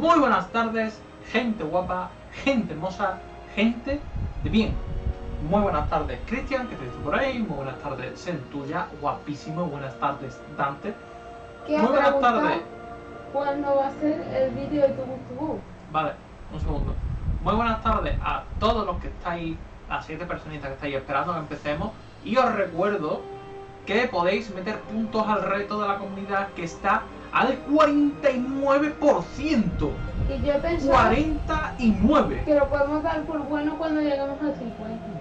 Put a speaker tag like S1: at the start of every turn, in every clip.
S1: Muy buenas tardes, gente guapa, gente hermosa, gente de bien. Muy buenas tardes, Cristian, que te visto por ahí. Muy buenas tardes, Centulla, guapísimo. Buenas tardes, Dante. Muy buenas tardes.
S2: ¿Cuándo va a ser el vídeo de tu gusto?
S1: Vale, un segundo. Muy buenas tardes a todos los que estáis, las 7 personitas que estáis esperando que empecemos. Y os recuerdo que podéis meter puntos al reto de la comunidad, que está al 49%.
S2: Y yo he pensado
S1: 49.
S2: que lo podemos dar por bueno cuando lleguemos al 50.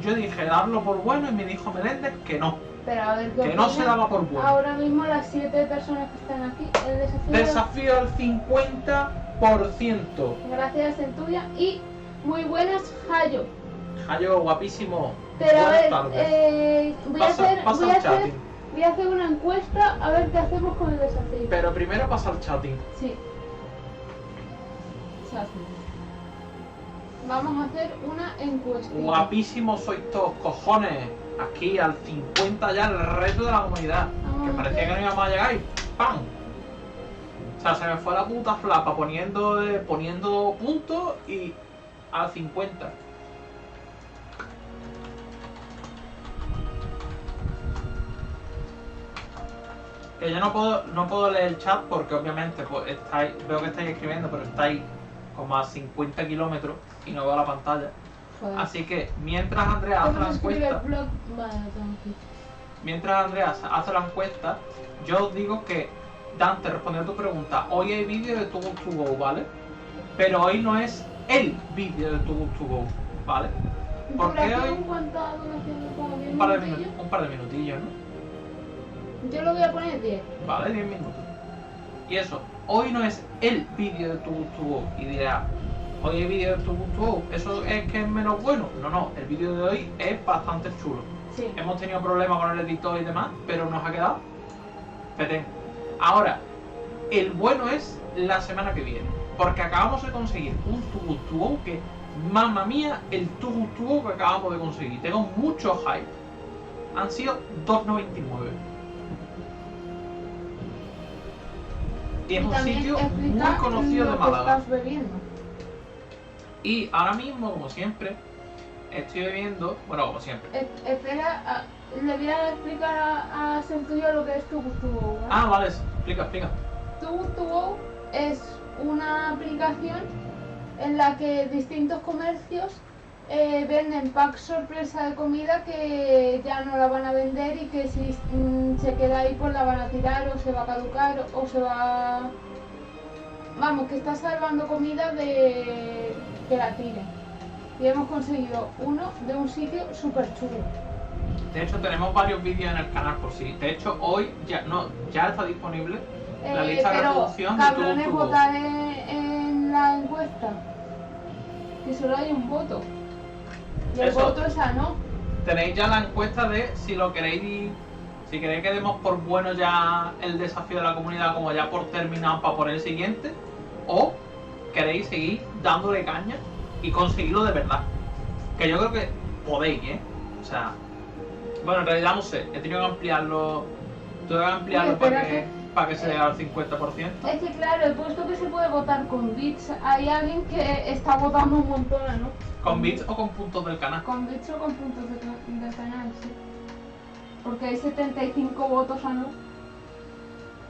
S1: Yo dije darlo por bueno y me dijo Meléndez que no.
S2: Pero a ver,
S1: Que no se daba por bueno.
S2: Ahora mismo las 7 personas que están aquí, el
S1: desafío al 50%.
S2: Gracias, Centulla. Y muy buenas, Jayo.
S1: Jayo, guapísimo.
S2: Pero a ver, voy a hacer una encuesta a ver qué hacemos con el desafío.
S1: Pero primero pasa el chatting.
S2: Sí. Vamos a hacer una encuesta.
S1: Guapísimos sois todos, cojones. Aquí al 50 ya el reto de la comunidad. Que parecía que no íbamos a llegar y ¡pam! O sea, se me fue la puta flapa poniendo puntos y al 50. Que yo no puedo leer el chat porque obviamente pues veo que estáis escribiendo, pero estáis como a 50 kilómetros y no veo la pantalla. Joder. Así que mientras Andrea hace la encuesta, yo os digo que Dante, respondiendo a tu pregunta, hoy hay vídeo de Too Good To Go, ¿vale? Pero hoy no es el vídeo de Too Good To Go, ¿vale? Porque hoy un par de minutillos, ¿no?
S2: Yo lo voy a poner 10.
S1: Vale, 10 minutos. Y eso, hoy no es el vídeo de Too Good To Go. Y dirá, hoy hay vídeo de Too Good To Go, ¿eso es que es menos bueno? No, el vídeo de hoy es bastante chulo.
S2: Sí.
S1: Hemos tenido problemas con el editor y demás, pero nos ha quedado petén. Ahora, el bueno es la semana que viene, porque acabamos de conseguir un Too Good To Go que, mamma mía, el Too Good To Go que acabamos de conseguir. Tengo mucho hype. Han sido 2,99. Y es un sitio muy conocido de Málaga. Y ahora mismo, como siempre, estoy bebiendo, bueno, como siempre.
S2: Espera, le voy a explicar a Centulla lo que es Too Good To Go, ¿vale?
S1: Ah, vale, explica.
S2: Too Good To Go es una aplicación en la que distintos comercios venden packs sorpresa de comida que ya no la van a vender y que si se queda ahí pues la van a tirar o se va a caducar o se va... Vamos, que está salvando comida de que la tire. Y hemos conseguido uno de un sitio súper chulo.
S1: De hecho tenemos varios vídeos en el canal por si. De hecho hoy ya está disponible la lista de reproducción de Too Good To Go.
S2: Votar en la encuesta. Que solo hay un voto. Y el voto es a no.
S1: Tenéis ya la encuesta de si lo queréis, si queréis que demos por bueno ya el desafío de la comunidad como ya por terminado para poner el siguiente, o queréis seguir dándole caña y conseguirlo de verdad. Que yo creo que podéis, O sea, bueno, en realidad no sé, he tenido que ampliarlo, para que se llegue al 50%.
S2: Es que claro, he puesto que se puede votar con bits. Hay alguien que está votando un montón, ¿no?
S1: ¿Con bits o con puntos del canal?
S2: Con bits o con puntos del canal, sí. Porque hay 75 votos a no.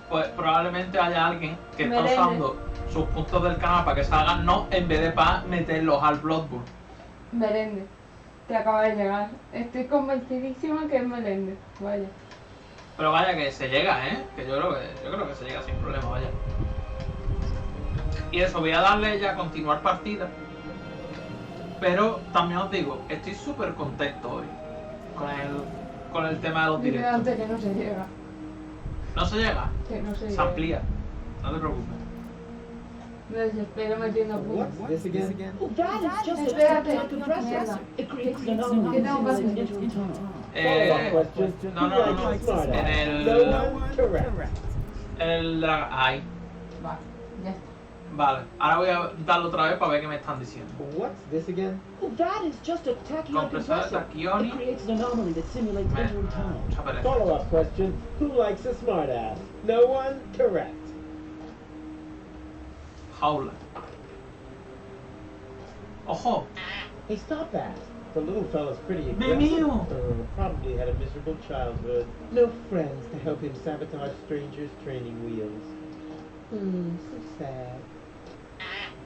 S1: Pues probablemente haya alguien que está usando sus puntos del canal para que salgan no, en vez de para meterlos al Bloodborne.
S2: Meléndez, te acaba de llegar. Estoy convencidísima que es Meléndez, vaya.
S1: Pero vaya que se llega, que yo creo que se llega sin problema, vaya. Y eso, voy a darle ya a continuar partida. Pero también os digo, estoy súper contento hoy con el tema de los directos.
S2: Antes que no se llega.
S1: ¿No se llega?
S2: Que no se llega.
S1: Se amplía, no te preocupes.
S2: Me desespero metiendo puntos. Espérate.
S1: En el ahí.
S2: Vale, ya está.
S1: Vale, ahora voy a darlo otra vez para ver qué me están diciendo. Compresor de Tacchioni.
S3: Follow-up question: Who likes a smartass? No one? Correct.
S1: jaula. ¡Ojo!
S3: Hey, stop that. The little fella's pretty
S1: ¡Me
S3: aggressive.
S1: mío!
S3: Probably had a miserable childhood. No friends to help him sabotage strangers' training wheels. So sad.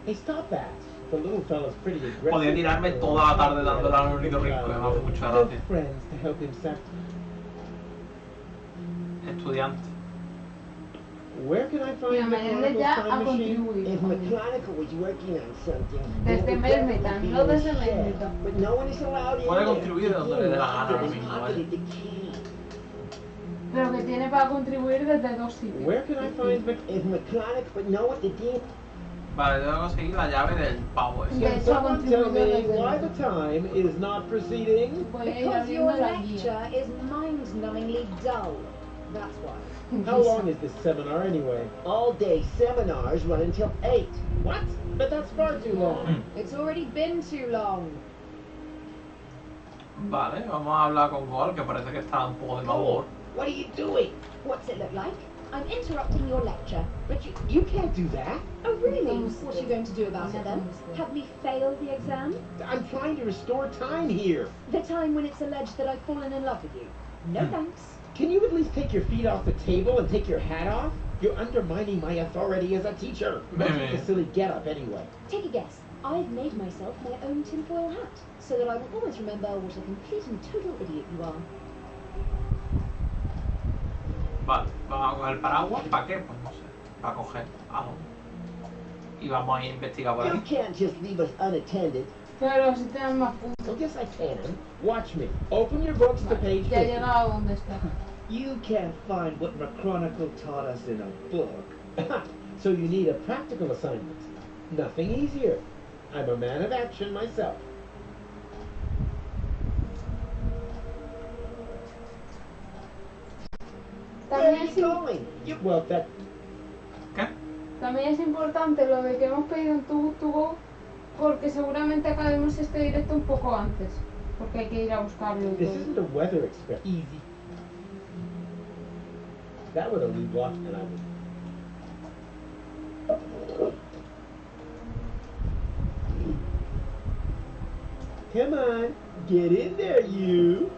S3: Hey, stop that. The little fella's pretty aggressive.
S1: Podía tirarme toda la tarde dándole al ornitorrinco, me hace mucha
S3: No
S1: gracia.
S3: friends to help him sabotage.
S1: Estudiante.
S3: Where can I
S2: Y
S3: find
S2: a meterle
S3: Mechanical's
S2: ya
S3: time
S2: a
S3: machine?
S2: contribuir.
S4: If Mechanical was working on something,
S2: Desde
S4: it would
S2: Melmetan,
S4: definitely
S2: no
S4: be
S2: desde
S4: in the shed.
S2: Melmetan.
S4: But no one is allowed in
S1: Puede
S4: there.
S1: contribuir de donde le dé la gana ahora
S4: He
S1: mismo,
S4: pocketed
S1: ¿vale?
S4: the key.
S2: Pero que tiene para contribuir desde dos sitios.
S3: Where can I find
S4: If Mechanical, but no one did.
S1: Vale, tengo que conseguir la llave del pavo ese.
S2: De
S3: Can
S2: hecho, ha
S3: someone tell
S2: contribuido
S3: me
S2: desde
S3: why the time is not proceeding?
S2: Puede ir
S5: Because
S2: abriendo
S5: your
S2: la guía.
S5: lecture is mind-numbingly dull. That's why.
S3: How long is this seminar anyway?
S4: All day seminars run until 8.
S3: What? But that's far too long.
S5: It's already been too long.
S1: Vale, vamos a hablar con Gol, que parece que está un poco de mal humor.
S4: What are you doing?
S5: What's it look like? I'm interrupting your lecture.
S4: But you can't do that.
S5: Oh, really?
S2: Doomsday.
S5: What are you going to do about it then?
S2: Doomsday.
S5: Have me fail the exam?
S3: I'm trying to restore time here.
S5: The time when it's alleged that I've fallen in love with you? No thanks.
S3: Can you at least take your feet off the table and take your hat off? You're undermining my authority as a teacher. What's with the silly get-up anyway?
S5: Take a guess. I've made myself my own tinfoil hat, so that I will always remember what a complete and total idiot you are.
S1: Vale, vamos a coger el paraguas. ¿Para qué? Pues no sé. Para coger algo. Y vamos a ir a investigar por
S4: You
S1: ahí.
S4: can't just leave us unattended.
S2: Claro, así te dan más puntos.
S3: Oh, yes, I can. Watch me. Open your books to page
S2: Ya
S3: 50.
S2: llega a donde está.
S6: You can't find what McChronicle taught us in a book.
S3: So you need a practical assignment. Nothing easier. I'm a man of action myself.
S4: Where are
S2: También
S4: you
S2: es,
S4: going?
S3: Well, that...
S1: ¿Qué?
S2: también es importante lo de que hemos pedido un tubo porque seguramente acabemos este directo un poco antes. Porque hay que ir a buscarlo y
S3: This
S2: todo.
S3: isn't a weather experiment. Easy. That would only block and I would... Come on, get in there, you.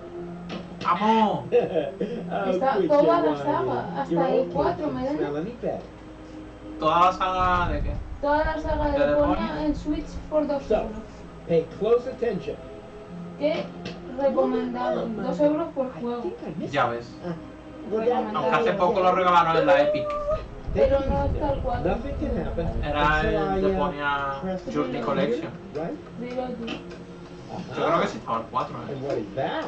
S1: ¡Vamos!
S2: Está toda la saga, hasta el 4, me da.
S3: Smell any better.
S1: ¿Toda la saga de qué?
S2: Toda la saga de
S1: ¿De
S2: Deponia
S1: Deponia?
S2: en Switch por 2
S3: So,
S2: euros.
S3: pay close attention.
S2: Que recomendado, 2 euros por
S4: I
S2: juego.
S4: think I missed
S3: Ya
S4: it.
S3: ves.
S4: Will that
S1: Aunque hace poco lo regalaron en la Epic.
S2: Pero no está el 4.
S3: Nothing can happen
S1: Era
S3: until
S1: el
S3: I,
S1: Deponia
S3: press the
S1: Journey
S3: button
S1: Collection.
S3: here, right?
S2: Dilo tú.
S1: Yo creo que sí estaba el 4,
S3: And what is that?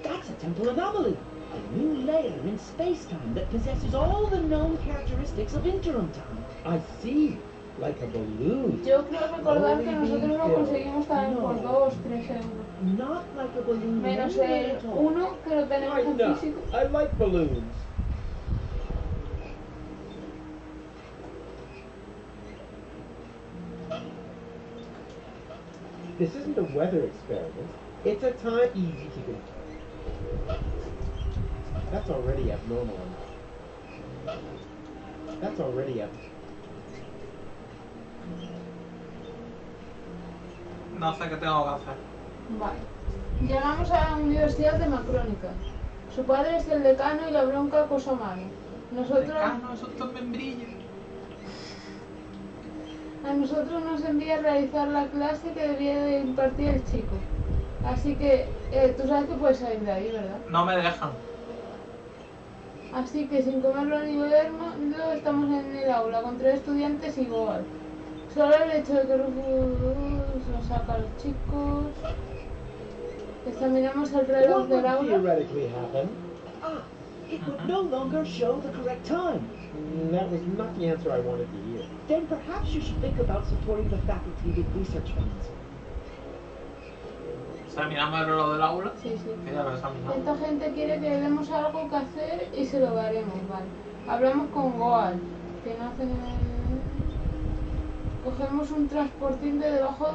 S4: That's a temple anomaly. A new layer in space-time that possesses all the known characteristics of interim time.
S3: I see. Like a balloon.
S2: Yo creo recordar que nosotros lo conseguimos también por 2, 3 euros.
S4: Not like a balloon.
S2: Menos
S4: anywhere
S2: el
S4: at all.
S2: 1 que lo tenemos
S3: I
S2: en
S3: know.
S2: físico.
S3: I like balloons. This isn't a weather experiment. It's a time easy to go. That's already abnormal. That's already up.
S1: No sé qué tengo que hacer.
S2: Vale. Llegamos a la Universidad de Macrónica. Su padre es el decano y la bronca acosa mano. Nosotros,
S1: Decano, esos dos membrillos.
S2: a nosotros nos envía a realizar la clase que debía de impartir el chico. Así que tú sabes que puedes salir de ahí, ¿verdad?
S1: No me dejan.
S2: Así que sin comerlo ni beberlo estamos en el aula con 3 estudiantes igual. Solo el hecho de que Rufus nos saca a los chicos. Examinamos el reloj
S3: What would
S2: del aula.
S3: theoretically happen?
S4: Ah, it would no longer show the correct time.
S3: That was not the answer I wanted to hear.
S4: Then perhaps you should think about supporting the faculty with research funds.
S1: ¿Examinamos el reloj del aula?
S2: Sí, sí.
S1: Que ya lo he examinado.
S2: Esta gente quiere que le demos algo que hacer y se lo daremos, vale. Hablamos con Goal, que no hace nada. Cogemos un transportín de debajo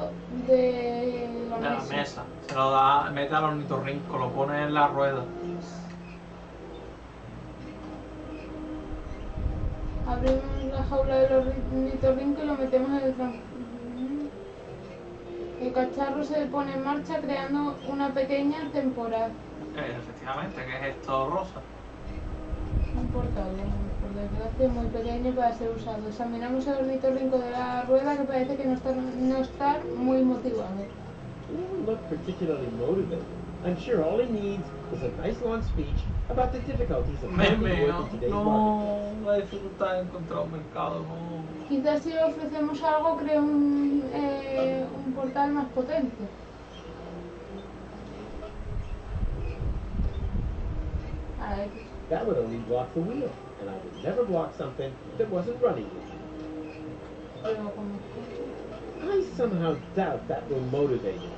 S2: de la
S1: De la
S2: mesa.
S1: mesa. Se lo da, mete al ornitorrinco, lo pone en la rueda.
S2: Abrimos la jaula del ornitorrinco y lo metemos en el trampolín. El cacharro se pone en marcha creando una pequeña temporada.
S1: Efectivamente, ¿qué es esto, Rosa?
S2: Un portal, por desgracia, muy pequeño para ser usado. Examinamos el ornitorrinco de la rueda que parece que no está muy motivado.
S3: He doesn't look particularly motivated. I'm sure all he needs is a nice long speech about the difficulties of finding work in today's market.
S1: No, la dificultad de encontrar un mercado, no.
S2: Quizás si le ofrecemos algo cree un portal más potente. A ver.
S3: That would only block the wheel, and I would never block something that wasn't running with me.
S2: Pero como...
S3: I somehow doubt that will motivate him much.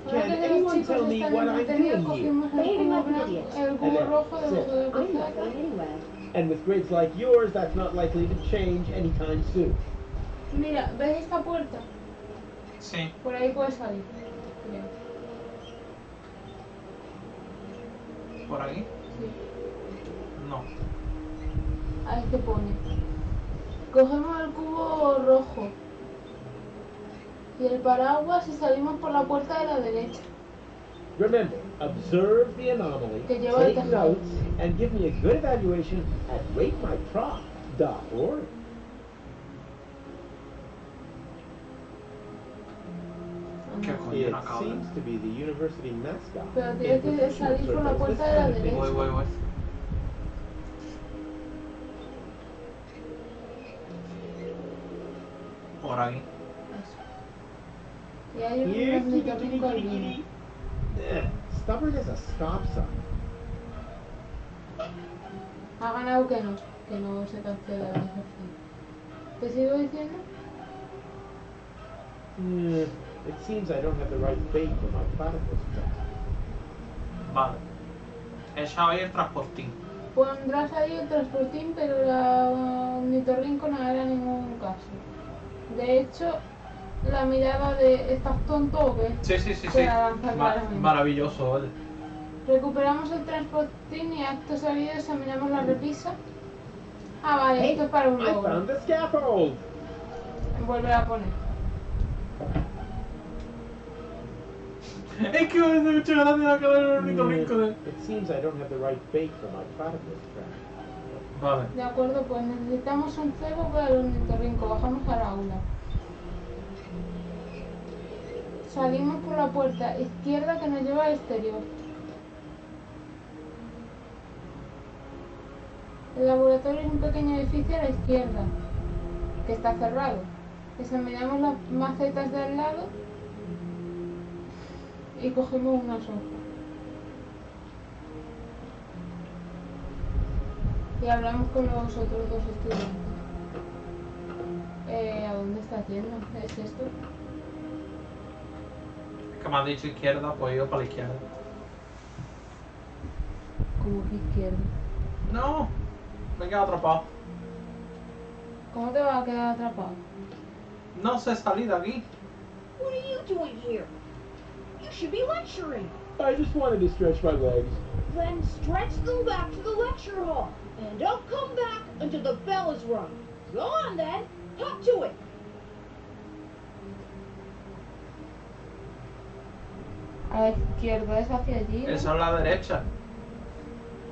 S2: Ahora
S3: Can
S2: que los
S3: anyone
S2: chicos
S3: tell me
S2: están
S3: what I'm
S2: entretenidos,
S3: doing here?
S2: cogimos el cubo rojo debajo del
S5: I'm not
S2: costado.
S5: going anywhere.
S3: And with grades like yours, that's not likely to change anytime soon.
S2: Mira, ¿ves esta puerta?
S1: Sí.
S2: Por ahí puedes salir, creo.
S1: ¿Por aquí?
S2: Sí.
S1: No.
S2: Ahí te pone. Cogemos el cubo rojo y el paraguas y salimos por la puerta de la derecha.
S3: Remember, observe the anomaly,
S2: Que lleva el
S3: take
S2: tejado.
S3: notes, and give me a good evaluation at ratemyprop.org.
S1: ¿Qué coño
S3: It
S1: no acabo de ver?
S3: seems to be the university mascot.
S2: Pero
S3: In
S2: tienes que
S3: professional
S2: salir por la
S3: circles,
S2: puerta
S3: this
S2: de la
S3: kind of thing
S2: derecha.
S1: Voy. Por aquí.
S2: Eso. Y hay un
S3: Here,
S2: ornitorrinco al medio.
S3: Stubborn as a stop sign.
S2: Ha ganado que no se cancela el ejercicio. ¿Te sigo diciendo?
S3: It seems I don't have the right bait for my platypus trap.
S1: Vale. He echado ahí el transportín.
S2: Pondrás ahí el transportín, pero la ornitorrinco no hará ningún caso. De hecho, la mirada de ¿estás tonto o qué?
S1: Sí.
S2: Se la lanza claramente.
S1: Maravilloso, ¿vale?
S2: Recuperamos el transportín y acto seguido examinamos la repisa. Ah, vale,
S3: Hey,
S2: esto es para un
S3: I
S2: logro.
S3: found the scaffold!
S2: Vuelve a poner.
S1: Es que me hace mucha gracia la cara del ornitorrinco de...
S3: It seems I don't have the right bait for my platypus trap.
S1: Vale.
S2: De acuerdo, pues necesitamos un cebo para el ornitorrinco. Bajamos al aula. Salimos por la puerta izquierda que nos lleva al exterior. El laboratorio es un pequeño edificio a la izquierda, que está cerrado. Examinamos las macetas de al lado y cogemos una soja. Y hablamos con los otros dos estudiantes. ¿A dónde estás yendo? ¿Es esto?
S1: Es que me has dicho izquierda, pues he ido para la izquierda.
S2: ¿Cómo que izquierda?
S1: No, me he quedado atrapado.
S2: ¿Cómo te vas a quedar atrapado?
S1: No sé salir de aquí.
S5: What are you doing here? You should be lecturing.
S3: I just wanted to stretch my legs.
S5: Then stretch them back to the lecture hall. And don't come back until the bell is rung. Go on then. Hop to it.
S2: A la izquierda es hacia allí, ¿no?
S1: Esa es la derecha.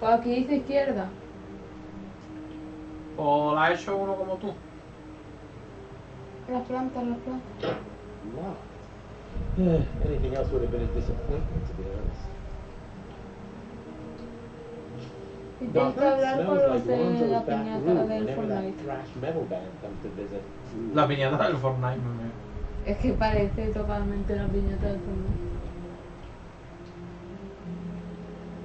S2: Pues aquí dice izquierda.
S1: O la ha hecho uno como tú.
S2: Las plantas.
S3: Locked. Anything else would have been a disappointment, to be honest.
S2: Y
S3: Well,
S2: tienes que
S3: that
S2: hablar con
S3: smells
S2: los
S3: like
S2: de
S3: Lonzo's
S2: la
S3: back
S2: piñata
S3: room
S2: del
S3: whenever that
S2: Fortnite.
S3: thrash metal band comes to visit.
S1: La piñata del Fortnite,
S2: Es que parece totalmente la piñata del Fortnite.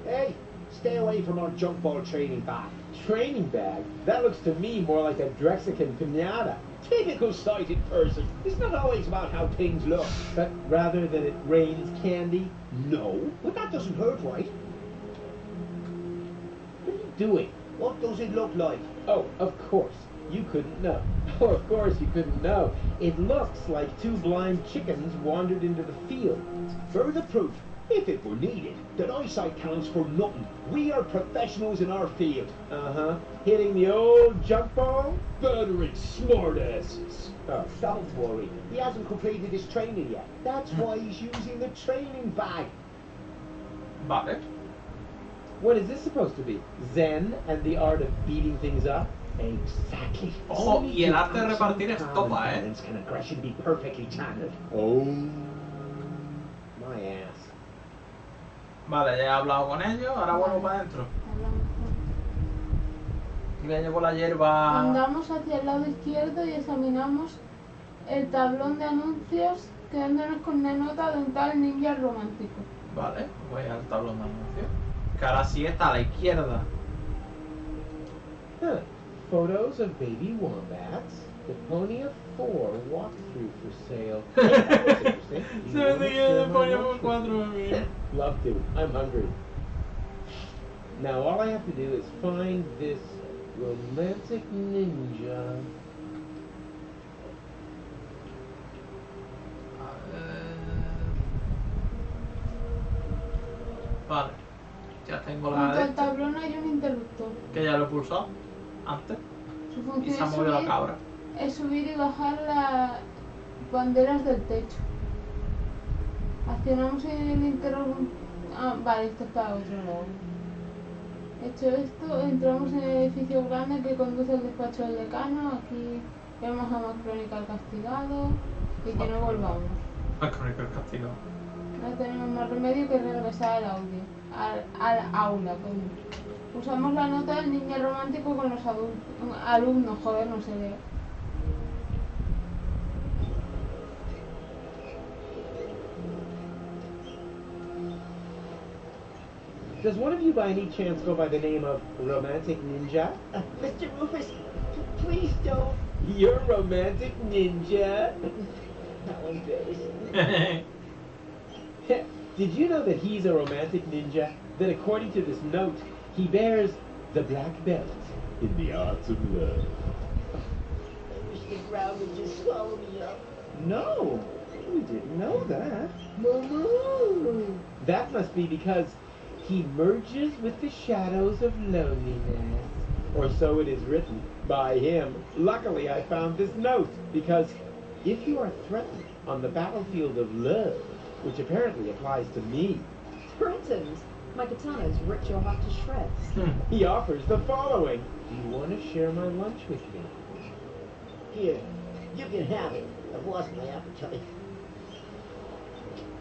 S3: Hey, stay away from our junk ball training bag. Training bag? That looks to me more like a Drexican pinata. Typical sighted person. It's not always about how things look, but rather that it rains candy. No, but that doesn't hurt, right? What are you doing? What does it look like? Oh, of course. You couldn't know. Oh, of course you couldn't know. It looks like two blind chickens wandered into the field. Further proof If it were needed, that eyesight counts for nothing. We are professionals in our field. Uh-huh. Hitting the old junk ball? Battering smartasses. Oh, don't worry. He hasn't completed his training yet. That's why he's using the training bag.
S1: Vale.
S3: What is this supposed to be? Zen and the art of beating things up? Exactly.
S1: Ojo, y el arte de repartir es topa,
S3: Can aggression be perfectly channeled? Oh, my ass.
S1: Vale, ya he hablado con ellos, ahora vuelvo para adentro. Y le llevo la hierba.
S2: Andamos hacia el lado izquierdo y examinamos el tablón de anuncios, quedándonos con una nota de un tal ninja romántico.
S1: Vale, voy al tablón de anuncios. Que ahora sí está a la izquierda.
S3: Huh. Photos of baby wombats. Deponia 4 walkthrough for sale. That was interesting.
S1: Se me te queda Deponia por 4, mami.
S3: Love to. I'm hungry. Now all I have to do is find this romantic ninja.
S1: Vale. Ya tengo la
S2: Junto
S1: de
S2: al tablón hay un interruptor.
S1: que ya lo he pulsado antes.
S2: Su
S1: Y
S2: función
S1: se ha movido la cabra.
S2: es subir y bajar las banderas del techo. Accionamos el interruptor. Ah, vale, esto está a otro lado. Hecho esto, entramos en el edificio grande que conduce al despacho del decano. Aquí vemos a Macrónica el castigado y que no volvamos.
S1: Macrónica el castigado.
S2: No tenemos más remedio que regresar al aula. Coño. Usamos la nota del niño romántico con los alumnos, joder, no se lee.
S3: Does one of you by any chance go by the name of Romantic Ninja?
S4: Mr. Rufus, please don't.
S3: You're Romantic Ninja?
S4: How embarrassing.
S3: Did you know that he's a romantic ninja? That according to this note, he bears the black belt in the arts of love.
S4: I wish the ground would just swallow me up.
S6: No, we didn't know that.
S4: Moo.
S3: That must be because he merges with the shadows of loneliness. Or so it is written by him. Luckily, I found this note because if you are threatened on the battlefield of love, which apparently applies to me,
S7: Threatened? My katana's ripped your heart to shreds.
S3: he offers the following. Do you want to share my lunch with me?
S4: Here, you can have it. I've lost my appetite.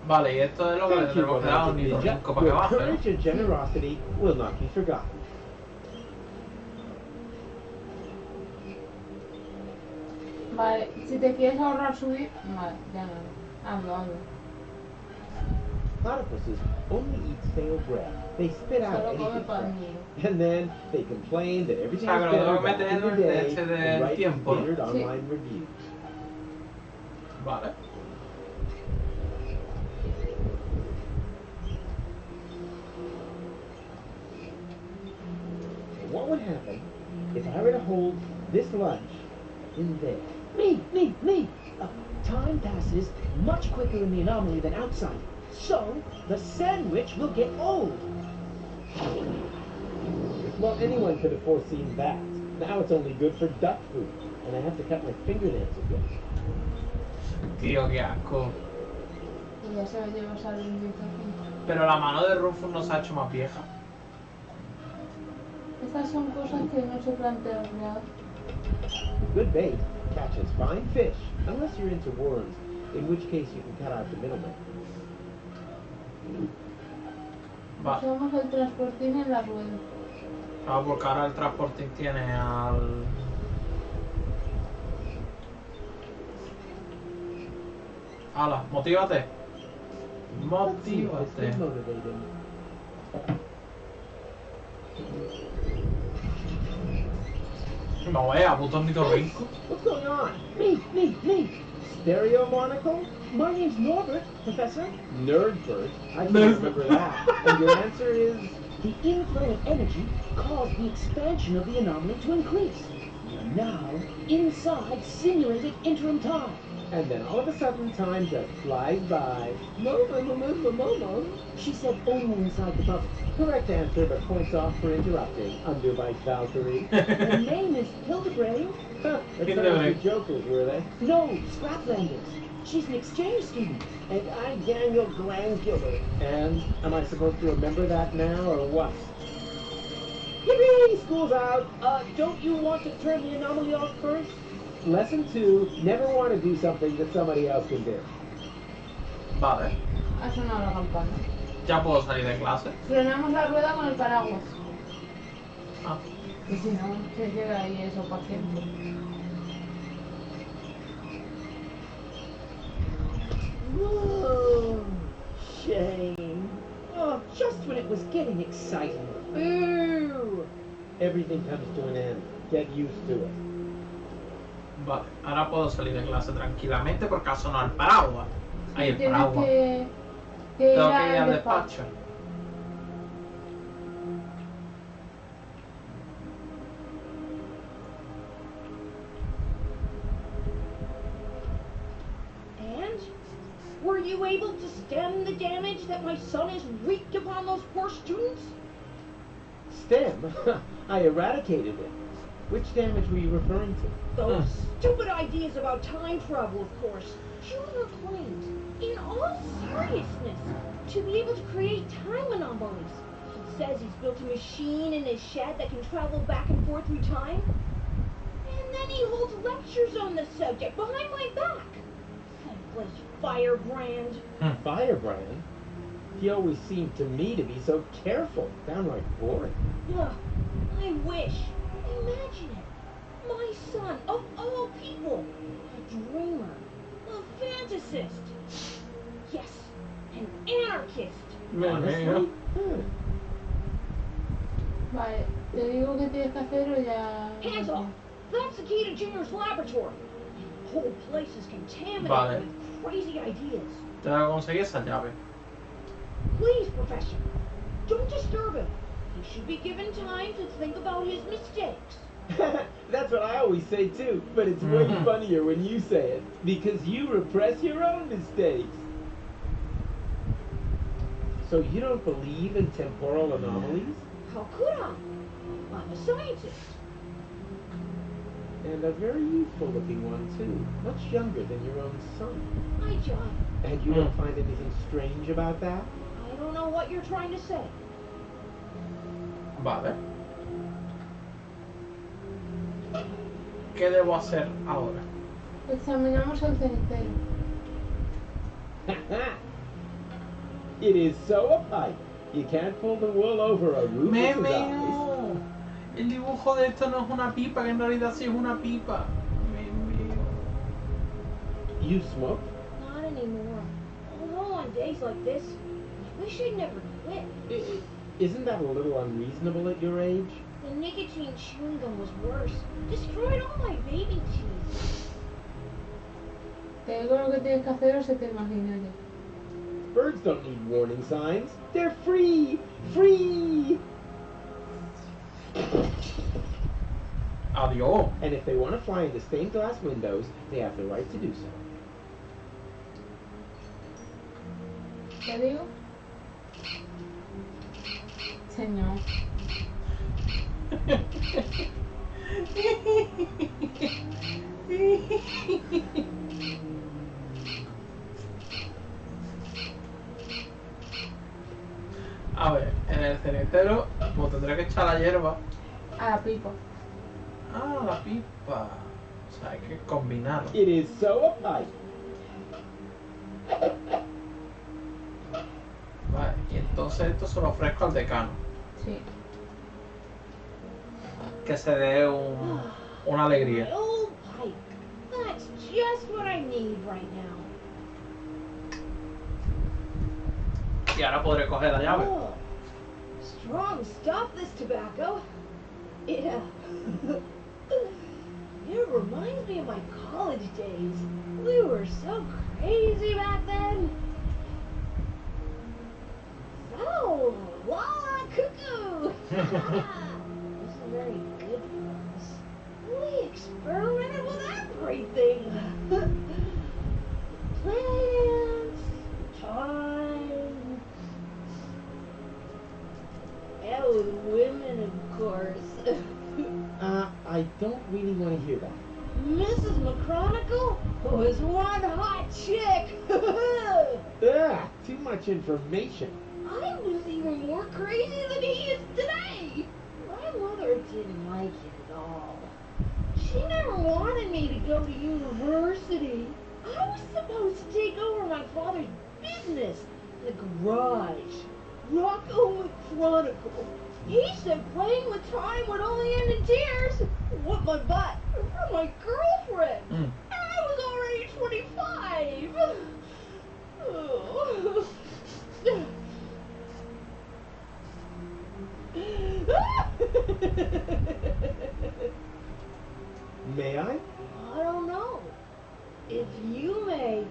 S1: Vale, y esto es lo que le
S3: Thank you,
S1: tenemos que dar a un
S3: romantic
S1: niño
S3: ninja.
S1: rico para que
S3: Your
S1: baje,
S3: courage and generosity will not be forgotten.
S2: Vale, si te quieres ahorrar subir, vale, ya no. Hazlo.
S3: Platypuses only eat stale bread. They spit out
S2: Solo come
S3: anything
S2: pan
S3: fresh.
S2: mío.
S3: And then they complain that everything
S1: O sea,
S3: is
S1: que lo tengo
S3: better
S1: que
S3: back in the
S1: meter en
S3: day
S1: este del
S3: and write
S1: tiempo, ¿no?
S3: standard
S2: Sí.
S3: online reviews.
S1: Vale.
S3: What would happen if I were to hold this lunch in there?
S4: Me. Time passes much quicker in the anomaly than outside. So, the sandwich will get old.
S3: Well, anyone could have foreseen that. Now it's only good for duck food, and I have to cut my fingernails again.
S1: Tío, qué asco.
S2: Y ya se lo llevas al índice.
S1: Pero la mano de Rufus no se ha hecho más vieja.
S2: Estas son cosas que no se plantean nada.
S3: Good bait catches fine fish, unless you're into worms, in which case you can cut out the middleman.
S1: Vale.
S2: Usamos el transportín en la rueda.
S1: Claro, porque ahora el transporting tiene al... Hala, motívate.
S3: Let's see if this
S1: Motívate.
S3: can motivate him.
S1: No vea, puto ornitorrinco.
S3: What's going on?
S4: Me.
S3: Stereo monocle?
S4: My name's Norbert, Professor.
S3: Nerdbird? I can't
S1: Nerd-
S3: remember that. And your answer is?
S4: The inflow of energy caused the expansion of the anomaly to increase. We are now inside simulated interim time.
S3: And then all of a sudden, time just flies by. Momo.
S4: She said "oh" inside the bubble.
S3: Correct answer, but points off for interrupting. Undo by Valkyrie.
S4: Her name is Hildebrand.
S3: Huh, that's not
S1: Hildebrand.
S3: the jokers, were they?
S4: No, Scraplanders. She's an exchange student.
S3: And I'm Daniel Glangular. And am I supposed to remember that now, or what? Yippee! School's out!
S4: Don't you want to turn the anomaly off first?
S3: Lesson 2, never want to do something that somebody else can do.
S1: Vale.
S2: Ha sonado la campana.
S1: Ya puedo salir de clase.
S2: Frenamos la rueda con el paraguas.
S1: Ah.
S2: Y si no, se llega ahí eso para siempre.
S4: Whoa, shame. Oh, just when it was getting exciting. Boo!
S3: Everything comes to an end. Get used to it.
S1: Vale, ahora puedo salir de clase tranquilamente porque ha sonado el paraguas. Ahí el
S2: Tienes
S1: paraguas.
S2: que
S1: Tengo
S2: ir
S1: que ir
S2: al
S1: al
S2: despacho.
S1: despacho.
S5: And? Were you able to stem the damage that my son has wreaked upon those poor students?
S3: STEM? I eradicated it. Which damage were you referring to?
S5: Those stupid ideas about time travel, of course. Junior claims, in all seriousness, to be able to create time anomalies. He says he's built a machine in his shed that can travel back and forth through time. And then he holds lectures on the subject behind my back. Thankless firebrand.
S3: Firebrand? He always seemed to me to be so careful. Downright boring.
S5: Ugh, I wish. Imagine it. My son, of all people, a dreamer, a fantasist. Yes, an anarchist.
S3: Honestly?
S2: Vale, te digo que tienes que hacer o ya...
S5: Hands off. That's the key to Junior's laboratory. The whole place is contaminated
S1: Vale.
S5: with crazy ideas.
S1: Tengo que conseguir esa llave.
S5: Please, Professor, don't disturb him. He should be given time to think about his mistakes.
S3: That's what I always say too, but it's way funnier when you say it, because you repress your own mistakes. So you don't believe in temporal anomalies?
S5: How could I? I'm a scientist.
S3: And a very youthful looking one too, much younger than your own son.
S5: Hi, John.
S3: And you don't find anything strange about that?
S5: I don't know what you're trying to say.
S1: Vale. ¿Qué debo hacer ahora?
S2: Examinamos el cenicero.
S3: It is so a pipe. You can't pull the wool over a roof
S1: ¡Me
S3: with his eyes.
S1: meo! El dibujo de esto no es una pipa, que en realidad sí es una pipa. Me meo.
S3: You smoke?
S5: Not anymore. Although on days like this, I wish I'd never quit.
S3: Isn't that a little unreasonable at your age?
S5: The nicotine chewing gum was worse. Destroyed all my baby teeth.
S2: Te digo lo que tienes que hacer o se te imagina ya.
S3: Birds don't need warning signs. They're free! Free!
S1: Adiós.
S3: And if they want to fly into stained glass windows, they have the right to do so.
S2: ¿Te digo? Señor.
S1: A ver, en el cenicero, pues tendré que echar la hierba.
S2: A la pipa.
S1: Ah, la pipa. O sea, hay que combinarlo.
S3: It is so a pipe.
S1: Vale, y entonces esto se lo ofrezco al decano.
S2: Sí.
S1: Que se dé una alegría.
S5: My old pipe. That's just what I need right now.
S1: Y ahora podré coger la llave.
S5: Oh, strong stuff, this tobacco. It it reminds me of my college days. We were so crazy back then. Oh, la cuckoo! This is very good for us. We experimented with everything.
S3: I don't really want to hear that.
S5: Mrs. McChronicle was one hot chick.
S3: Ah, too much information.
S5: I was even more crazy than he is today. My mother didn't like it at all. She never wanted me to go to university. I was supposed to take over my father's business, the garage. Rocco McChronicle. He said playing with time would only end in tears. What my butt from my girlfriend. And I was already 25. Oh.
S3: May I?
S5: I don't know. If you may,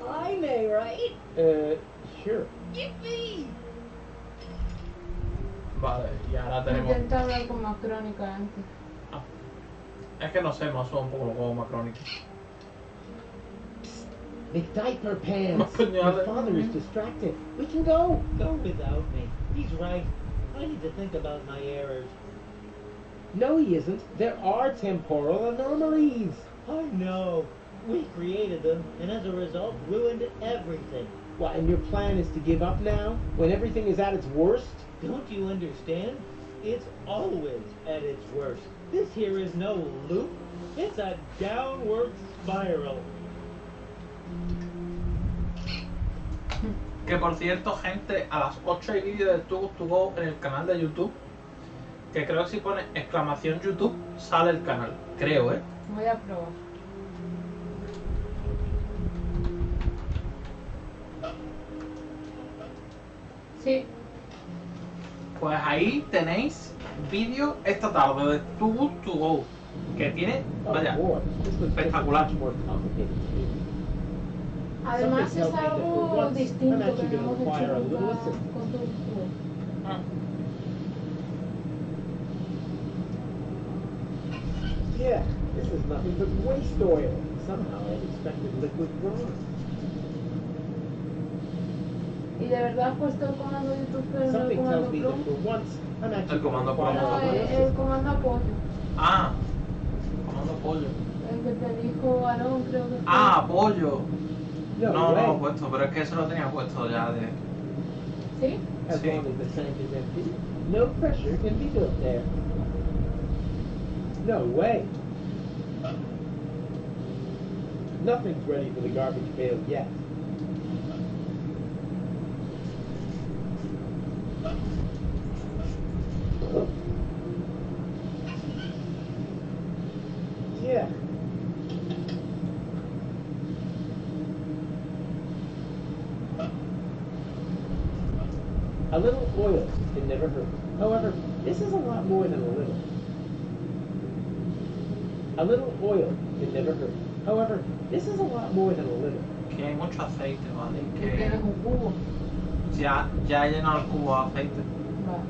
S5: I may, right?
S3: Sure.
S5: Yippee!
S1: Vale, y ahora tenemos...
S2: Intenta hablar con más crónica antes.
S1: Ah. Es que no sé, me suena un poco los juegos más crónicos.
S3: The diaper pants.
S1: Coño,
S3: Your father is distracted. We can go.
S6: Go without me. He's right. I need to think about my errors.
S3: No, he isn't. There are temporal anomalies.
S6: I know. We created them, and as a result, ruined everything.
S3: What, and your plan is to give up now, when everything is at its worst?
S6: Don't you understand? It's always at its worst. This here is no loop. It's a downward spiral.
S1: Que por cierto, gente, a las 8 hay vídeo de Too Good To Go en el canal de YouTube. Que creo que si pone exclamación YouTube sale el canal. Creo,
S2: Voy a probar. Sí.
S1: Pues ahí tenéis vídeo esta tarde de Too Good To Go. Que tiene, vaya,
S3: boy, this was
S1: espectacular.
S3: much more complicated to me.
S2: Además
S3: Something
S2: es
S3: tells me that for
S2: algo
S3: once,
S2: distinto
S3: I'm
S2: que
S3: actually
S2: no hemos
S3: gonna
S2: hecho
S3: require a little
S2: nunca
S3: assistance.
S2: con tu juego.
S3: Yeah, this is nothing but waste oil. Somehow I expected liquid bronze.
S2: Y de verdad has puesto el comando YouTube pero no el
S3: Something
S2: comando
S3: tells me
S2: Pro.
S3: that for once, I'm actually
S1: comando
S3: gonna require
S1: Pro.
S2: No,
S3: a little
S2: el
S3: assistance.
S2: comando apoyo.
S1: Ah, comando pollo.
S2: El que te dijo Aarón, creo que fue.
S1: Ah, pollo.
S3: No,
S1: No, no
S3: way.
S1: lo he puesto, pero es que eso lo tenía puesto ya de...
S2: ¿Sí?
S3: As
S1: Sí.
S3: long as the tank is empty, no pressure can be built there. No way. Nothing's ready for the garbage pail yet. Yeah. A little oil can never hurt. However, this is a lot more than a little. A little oil can never hurt. However, this is a lot more than a little.
S1: Que hay mucho aceite, ¿vale?
S2: Y
S1: Que
S2: tienes un cubo.
S1: ya he llenado el cubo de aceite.
S2: Vale.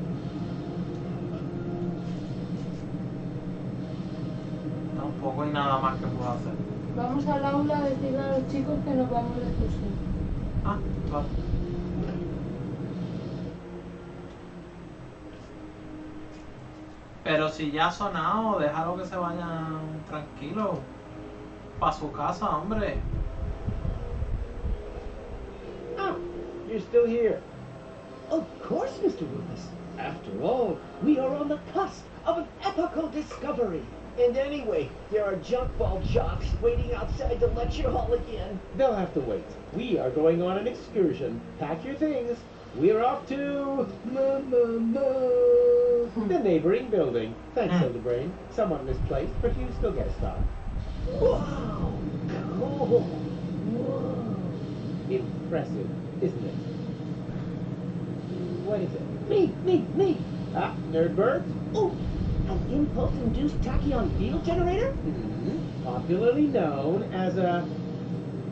S1: Tampoco hay nada más que pueda hacer.
S2: Vamos al aula a decirle a los chicos que nos vamos de excursión.
S1: Ah, vale. Pero si ya ha sonado, déjalo que se vayan tranquilos. Pa' su casa, hombre.
S3: Ah, you're still here.
S4: Of course, Mr. Rufus. After all, we are on the cusp of an epochal discovery. And anyway, there are junk ball jocks waiting outside the lecture hall again.
S3: They'll have to wait. We are going on an excursion. Pack your things. We're off to the neighboring building. Thanks, Hildebrain. Somewhat misplaced, but you still get a star.
S4: Wow! Cool! Whoa!
S3: Impressive, isn't it? What is it?
S4: Me!
S3: Ah, Nerdbird?
S4: Oh! An impulse-induced tachyon field generator?
S3: Popularly known as a...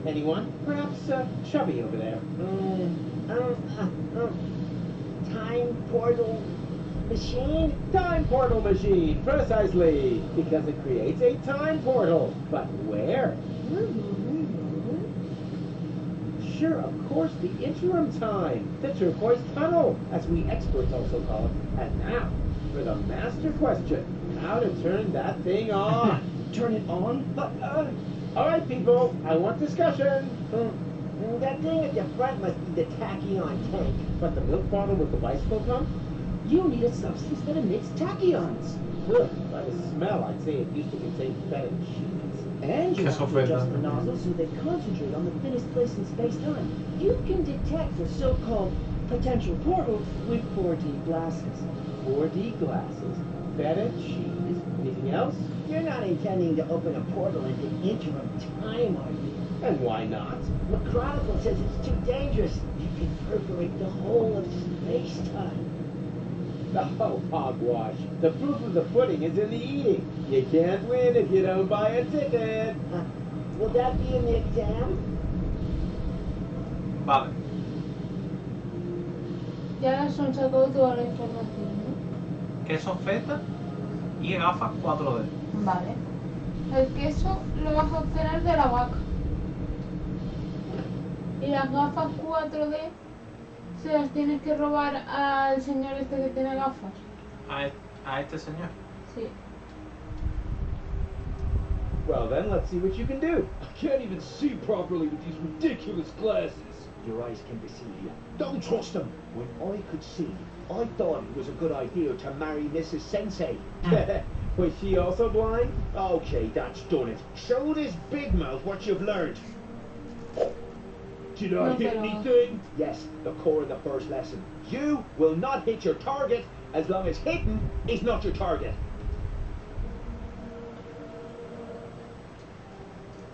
S3: Anyone? Perhaps Chubby over there.
S4: Time portal machine?
S3: Time portal machine, precisely, because it creates a time portal. But where? Sure, of course, the interim time, the turquoise tunnel, as we experts also call it. And now, for the master question. how to turn that thing on.
S4: Turn it on? But,
S3: All right, people, I want discussion.
S4: that thing at the front must be the tachyon tank.
S3: But the milk bottle with the bicycle pump?
S7: You need a substance that emits tachyons.
S3: Ugh, by the smell, I'd say it used to contain fetid cheese.
S7: And you
S1: Queso
S7: have to adjust
S1: feta.
S7: the nozzle so they concentrate on the thinnest place in space-time. You can detect a so-called potential portal with 4D glasses.
S3: 4D glasses, feta cheese, anything else?
S4: You're not intending to open a portal into interim time, are you?
S3: And why not?
S4: McChronicle says it's too dangerous. You can perforate the whole of space-time.
S3: Oh, hogwash. The proof of the pudding is in the eating. You can't win if you don't buy a ticket.
S4: Will that be in the exam?
S1: Vale.
S2: Ya las han sacado toda la información, ¿no?
S1: Queso feta y gafas 4D.
S2: Vale. El queso lo vas a obtener de la vaca. Y las gafas 4D se las tienes que robar al señor este que tiene gafas.
S1: A este señor.
S2: Sí.
S3: Well, then let's see what you can do.
S8: I can't even see properly with these ridiculous glasses.
S4: Your eyes can deceive you. Don't trust them. When I could see, I thought it was a good idea to marry Mrs. Sensei.
S3: Was she also blind?
S4: Okay, that's done it. Show this big mouth what you've learned.
S8: Did I
S2: No,
S8: hit
S2: pero-
S8: anything?
S4: Yes, the core of the first lesson. You will not hit your target as long as hitting is not your target.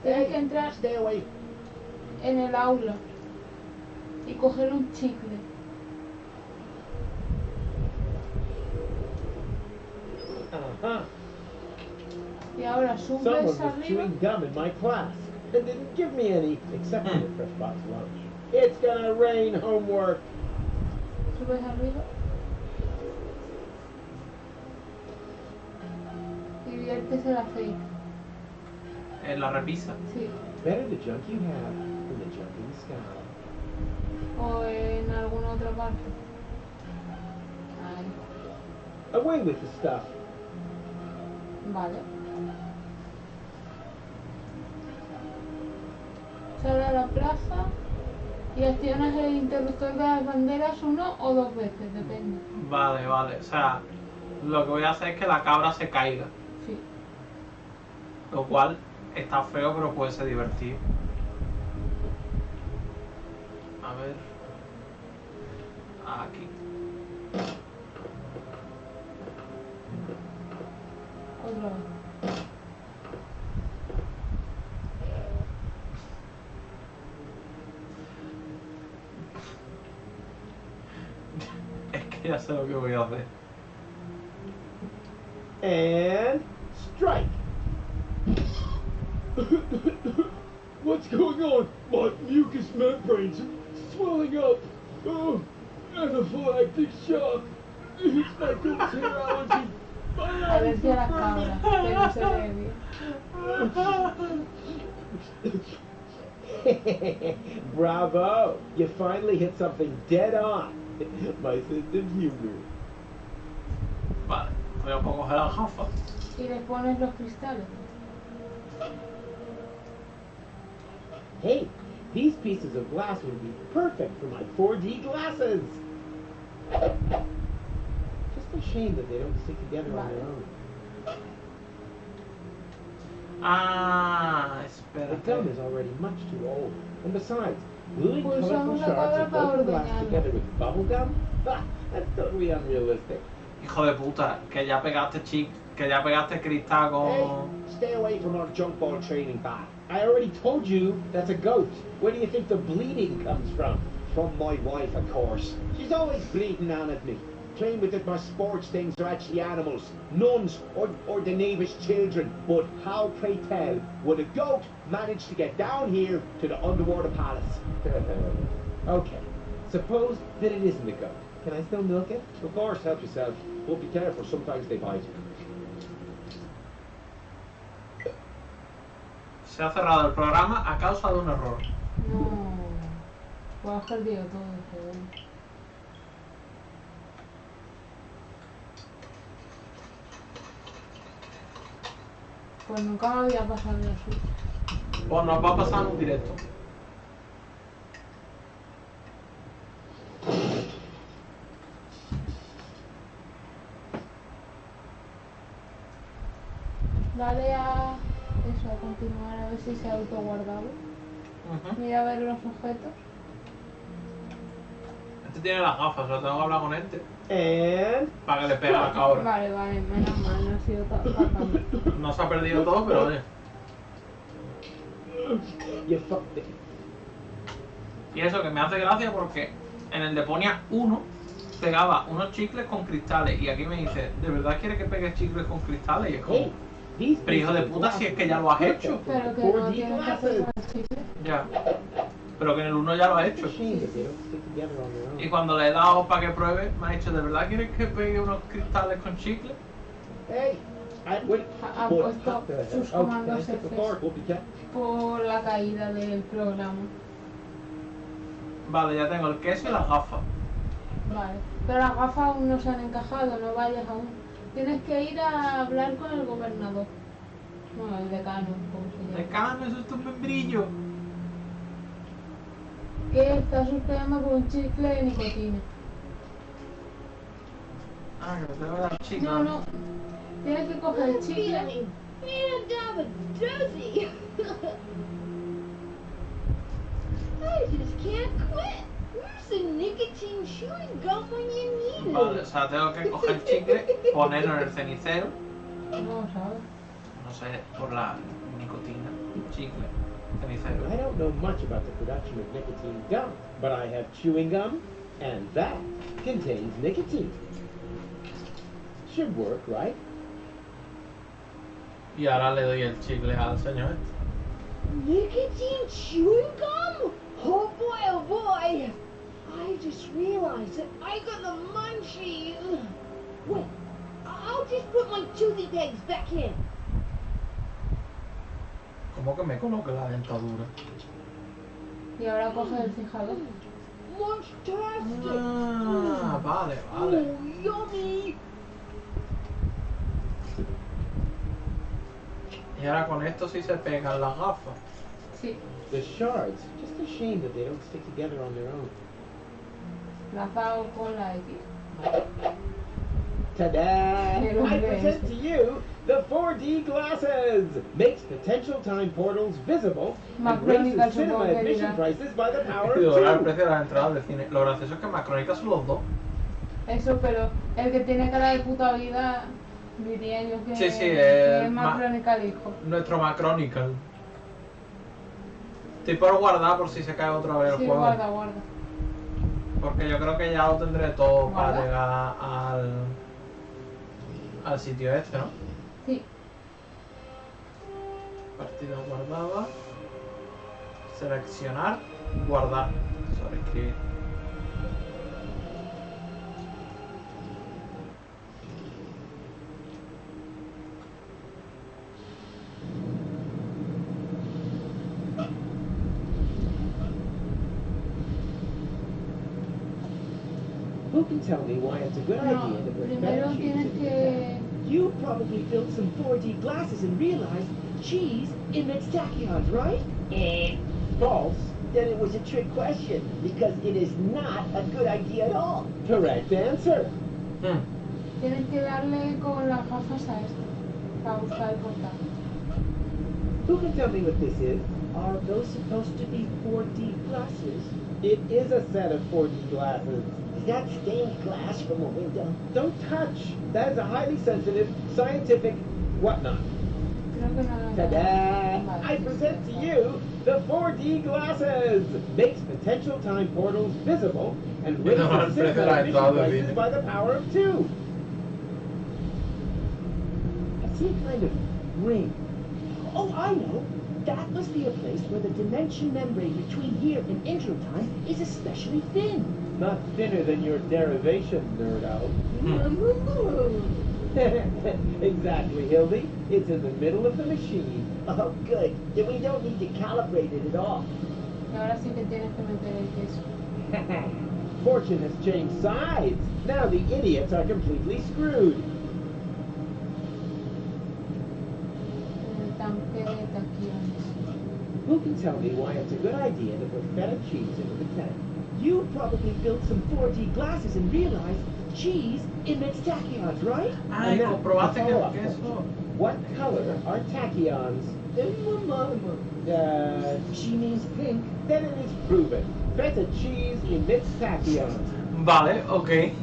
S2: Tienes que entrar
S4: Stay away.
S2: en el aula y coger un chicle.
S3: Uh-huh.
S2: Y ahora
S3: Someone
S2: subes
S3: was
S2: arriba.
S3: chewing gum in my class and didn't give me any except for the fresh box lunch. It's gonna rain homework.
S2: Subes arriba. Y viertes el aceite.
S1: En la repisa.
S2: Sí.
S3: Better the junk you have than the junk in the sky.
S2: O en alguna otra parte. Ahí.
S3: Away with the stuff.
S2: Vale. Sale a la plaza y accionas el interruptor de las banderas 1 o 2 veces, depende.
S1: Vale, vale. O sea, lo que voy a hacer es que la cabra se caiga.
S2: Sí.
S1: Lo cual está feo, pero puede ser divertido. A ver. Aquí.
S2: Otra vez.
S1: Es que ya sé lo que voy a hacer.
S3: And strike.
S8: What's going on? My mucous membranes are swelling up. Oh, anaphylactic shock. It's my goat's hair allergy. My
S2: A ver
S8: eyes
S2: si a la
S8: are
S2: cabra,
S8: burning.
S2: que no se ve bien.
S3: Bravo! You finally hit something dead on. My sense of humor.
S1: Vale. Voy a coger las gafas.
S2: Y le pones los cristales.
S3: Hey, these pieces of glass would be perfect for my 4D glasses. Just a shame that they don't stick together on their own.
S1: Ah,
S3: The gum is
S1: espérate.
S3: already much too old. And besides, gluing
S2: Pues
S3: colorful
S2: usamos la
S3: shards
S2: cabra
S3: of
S2: para
S3: broken glass
S2: ordeñarlo.
S3: together with bubble gum? Ha, that's totally unrealistic.
S1: Hijo de puta, que ya pegaste cristal
S4: Hey,
S1: con...
S4: stay away from our junk ball training bath.
S3: I already told you that's a goat. Where do you think the bleeding comes from?
S4: From my wife, of course. She's always bleating on at me, claiming that my sports things are actually animals, nuns, or the neighbour's children. But how, pray tell, would a goat manage to get down here to the underwater palace?
S3: Okay, suppose that it isn't a goat. Can I still milk it?
S4: Of course, help yourself. But be careful, sometimes they bite.
S1: Se ha cerrado el programa a causa de un error.
S2: No. Voy a perdido todo, joder. Pues nunca me había pasado eso.
S1: Pues nos va a pasar en un directo.
S2: Dale a eso, a continuar, a ver si se ha autoguardado. Mira a ver los objetos.
S1: Este tiene las gafas, lo tengo que hablar con este.
S3: And
S1: Para que le pegue a la cabra.
S2: Vale, menos mal, no ha sido tan fatal.
S1: No se ha perdido todo, pero oye.
S3: you fucked it.
S1: Y eso que me hace gracia porque en el Deponia 1 pegaba unos chicles con cristales. Y aquí me dice, ¿de verdad quieres que pegues chicles con cristales? Y es como,
S3: Hey, these
S1: pero hijo de
S3: pieces of
S1: puta,
S3: glass
S1: si es que ya lo has hecho.
S2: Pero que
S3: 4D
S2: no tienes que hacer
S3: glasses.
S2: con el chicle.
S1: Ya. Pero que en el 1 ya lo has
S3: It's
S1: hecho.
S3: a shame that they don't stick together on their own.
S1: Y cuando le he dado para que pruebe, me ha dicho, ¿de verdad quieres que pegue unos cristales con chicle?
S3: Hey, wait.
S2: Ha puesto sus comandos
S3: F
S2: F
S3: because
S2: por la caída del programa.
S1: Vale, ya tengo el queso y las gafas.
S2: Vale, pero las gafas aún no se han encajado, no vayas aún. Tienes que ir a hablar con el gobernador. Bueno, el decano, como se llama.
S1: Decano, eso es tu membrillo.
S2: Que está suspendiendo por un chicle de nicotina.
S1: Ah, que te voy a dar chicle.
S2: No. Tienes que coger el chicle.
S5: Feeling and I'm a dozy. I just can't quit. Where's the nicotine chewing gum when you need
S1: Vale, o
S5: it?
S1: sea, tengo que coger chicle, ponerlo en el cenicero.
S2: No sabes.
S1: No sé, por la nicotina. Chicle, cenicero.
S3: I don't know much about the production of nicotine gum, but I have chewing gum, and that contains nicotine. Should work, right?
S1: Y ahora le doy el chicle al señor este.
S5: Nicotine chewing gum? Oh boy. I just realized that I got the munchies. Wait, I'll just put my toothy pegs back in.
S1: ¿Cómo que me coloque la dentadura?
S2: Y ahora coge el fijador.
S5: Montastic.
S1: Ah, vale.
S5: Oh, yummy.
S1: Y ahora con esto sí se pegan las gafas.
S2: Sí,
S3: The shards, just a shame that they don't stick together on their own.
S2: la has dado con la X.
S3: Ta-da!
S2: Pero
S3: I
S2: ves.
S3: present to you the 4D glasses! Makes potential time portals visible and
S2: Macrónica,
S3: raises
S2: supongo
S3: cinema
S2: que
S3: admission
S2: dirá.
S3: prices by the power
S1: Y ahora el
S3: of 2.
S1: precio de las entradas de cine. Lo gracioso es que Macrónica son los dos.
S2: Eso, pero el que tiene cara de puta vida, diría yo que,
S1: Sí, sí,
S2: que es
S1: ma-
S2: más crónica el hijo.
S1: Nuestro Macronical. Estoy por guardar por si se cae otra vez el
S2: Sí,
S1: juego.
S2: guarda.
S1: Porque yo creo que ya lo tendré todo para
S2: ¿Guarda?
S1: llegar al sitio este, ¿no?
S2: Sí,
S1: Partida guardada. Seleccionar. Guardar. Sobreescribir.
S3: Who can tell me why it's a good
S2: no,
S3: idea to put
S2: primero
S3: feta cheese
S2: tienes
S3: in
S2: que...
S7: You probably filled some 4D glasses and realized cheese emits tachyons, right?
S4: False. Then it was a trick question, because it is not a good idea at all.
S3: Correct answer.
S2: Tienes que darle con las gafas a esto, para buscar el contacto.
S3: Who can tell me what this is?
S7: Are those supposed to be 4D glasses?
S3: It is a set of 4D glasses.
S4: Is that stained glass from a window?
S3: Don't touch. That is a highly sensitive, scientific whatnot.
S2: Creo que no.
S3: Ta-da!
S2: Vale.
S3: I present to you the 4D glasses. Makes potential time portals visible and
S1: Y no
S3: raises
S1: el precio de
S3: cinema
S1: la
S3: admission
S1: entrada de
S3: prices
S1: cine.
S3: by the power of 2. I see a kind of ring.
S7: Oh, I know. That must be a place where the dimension membrane between here and intro time is especially thin.
S3: Not thinner than your derivation, nerd out. Exactly, Hildy. It's in the middle of the machine.
S4: Oh, good. Then we don't need to calibrate it at all.
S2: Y ahora sí que tienes que meter el queso.
S3: Fortune has changed sides. Now the idiots are completely screwed. Who can tell me why it's a good idea to put feta cheese into the tank?
S7: You probably built some 4D glasses and realized cheese emits tachyons, right?
S1: Ay,
S3: And now,
S1: comprobaste
S3: a
S1: que el
S3: follow-up
S1: queso.
S3: question. What color are tachyons?
S7: She means pink.
S3: Then it is proven. Feta cheese emits tachyons.
S1: Vale, ok.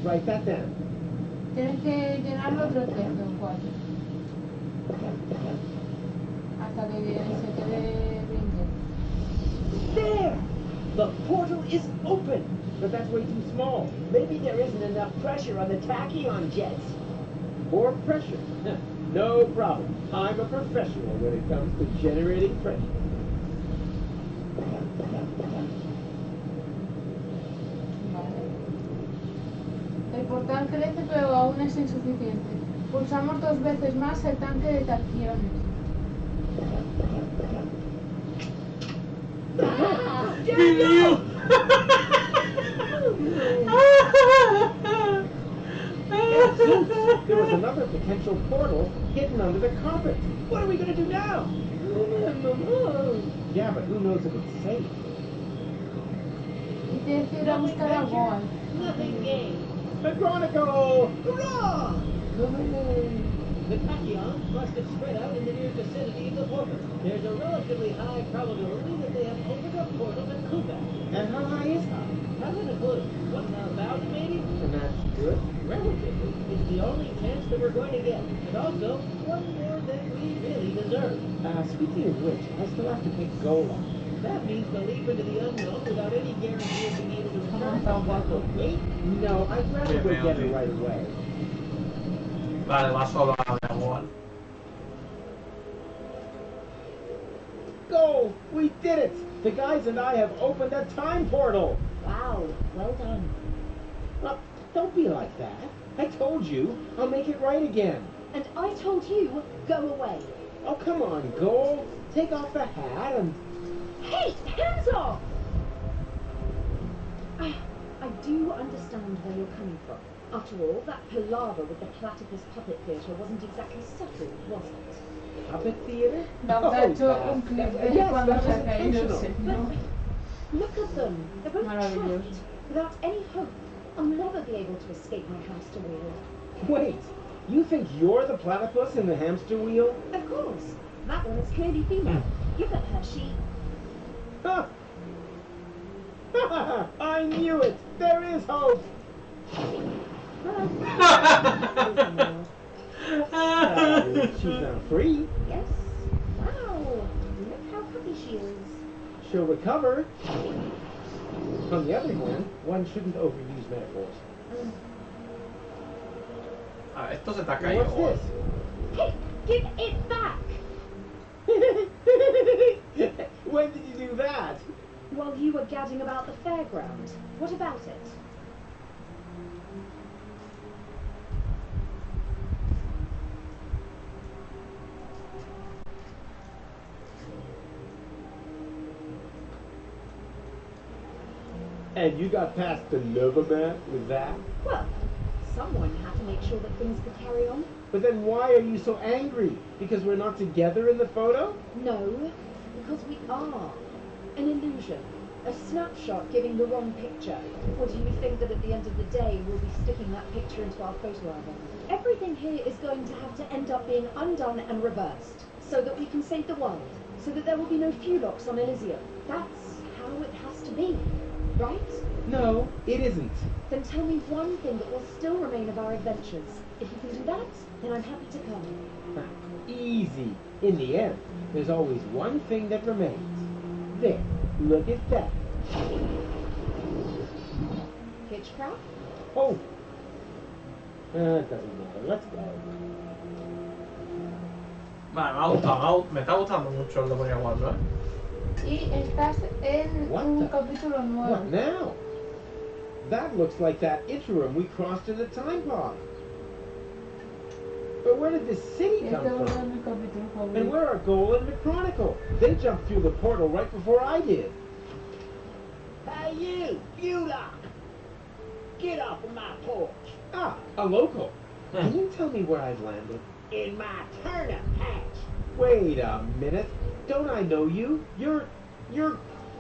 S3: Write that down.
S2: Tienes que llenarlo otros 3 o 4. Hasta que se quede brindado.
S7: There! The portal is open!
S3: But that's way too small.
S4: Maybe there isn't enough pressure on the tachyon jets.
S3: More pressure. No problem. I'm a professional when it comes to generating pressure.
S2: Vale. El portal crece pero aún es insuficiente. Pulsamos 2 veces más el tanque de tacciones.
S1: ¡Vivió!
S3: There was another potential portal hidden under the carpet. What are we going to do now? Yeah, but who knows if it's safe?
S2: Y tienes que ir a buscar a Goal.
S4: Nothing gained.
S3: McGonagall!
S4: Hurrah! The tachyons must have spread out in the near vicinity of the portal. There's a relatively high probability that they have opened up portals at Kuba.
S3: And how high is that?
S4: Haven't a clue. 1,000 maybe?
S3: And that's good.
S4: Relatively. It's the only chance that we're going to get. And also, one more than we really deserve.
S3: Speaking of which, I still have to pick Gola.
S4: That means the leap into the unknown without any guarantee of being able to return
S2: Come on,
S4: from that wait.
S3: No, I'd rather go get it right away.
S1: Vale, va solo a mi amor.
S3: Go! We did it! The guys and I have opened a time portal!
S5: Wow, well done.
S3: Well, don't be like that. I told you, I'll make it right again.
S5: And I told you, go away.
S3: Oh, come on, Gold. Take off the hat and...
S5: Hey, hands off! I do understand where you're coming from. After all, that palaver with the platypus puppet theatre wasn't exactly subtle, was it?
S3: Puppet theater?
S2: Vamos a hecho un clip de
S3: yes,
S2: cuando
S3: that
S2: se
S3: was
S2: ha caído,
S3: intentional.
S2: sí, ¿no?
S5: Look at them. They're both
S2: Maravilloso.
S5: trapped. Without any hope, I'll never be able to escape my hamster wheel.
S3: Wait, you think you're the platypus in the hamster wheel?
S5: Of course. That one is clearly female. Give it her, she...
S3: Ha! I knew it! There is hope! She's now free.
S5: Yes. Wow. Look how happy she is.
S3: She'll recover. On the other hand, one shouldn't overuse metaphors.
S1: Ah, esto se te ha caído.
S3: What's
S5: Hey, give it back!
S3: this? When did you do that?
S5: While you were gadding about the fairground. What about it?
S3: And you got past the lover man with that?
S5: Well, someone had to make sure that things could carry on.
S3: But then why are you so angry? Because we're not together in the photo?
S5: No, because we are. An illusion. A snapshot giving the wrong picture. Or do you think that at the end of the day we'll be sticking that picture into our photo album? Everything here is going to have to end up being undone and reversed, so that we can save the world, so that there will be no Fulocks on Elysium. That's how it has to be, right?
S3: No, it isn't.
S5: Then tell me one thing that will still remain of our adventures. If you can do that, then I'm happy to come.
S3: Easy. In the end, there's always one thing that remains. There, look at that.
S5: Hitchcraft?
S3: Oh. It doesn't matter. Let's go.
S1: Vale, me ha gustado, me está gustando mucho el Deponia Doomsday, ¿eh?
S2: Y estás en
S3: What
S2: un
S3: the-
S2: capítulo nuevo.
S3: What now? That looks like that interim we crossed in the time pod. But where did this city
S2: Y
S3: come
S2: este es
S3: from?
S2: mi capítulo
S3: And
S2: favorito.
S3: where are Goal and McChronicle? They jumped through the portal right before I did.
S4: Hey you, Beulah! Get off of my porch.
S3: Ah, a local. Can you tell me where I've landed?
S4: In my turnip patch.
S3: Wait a minute. Don't I know you? You're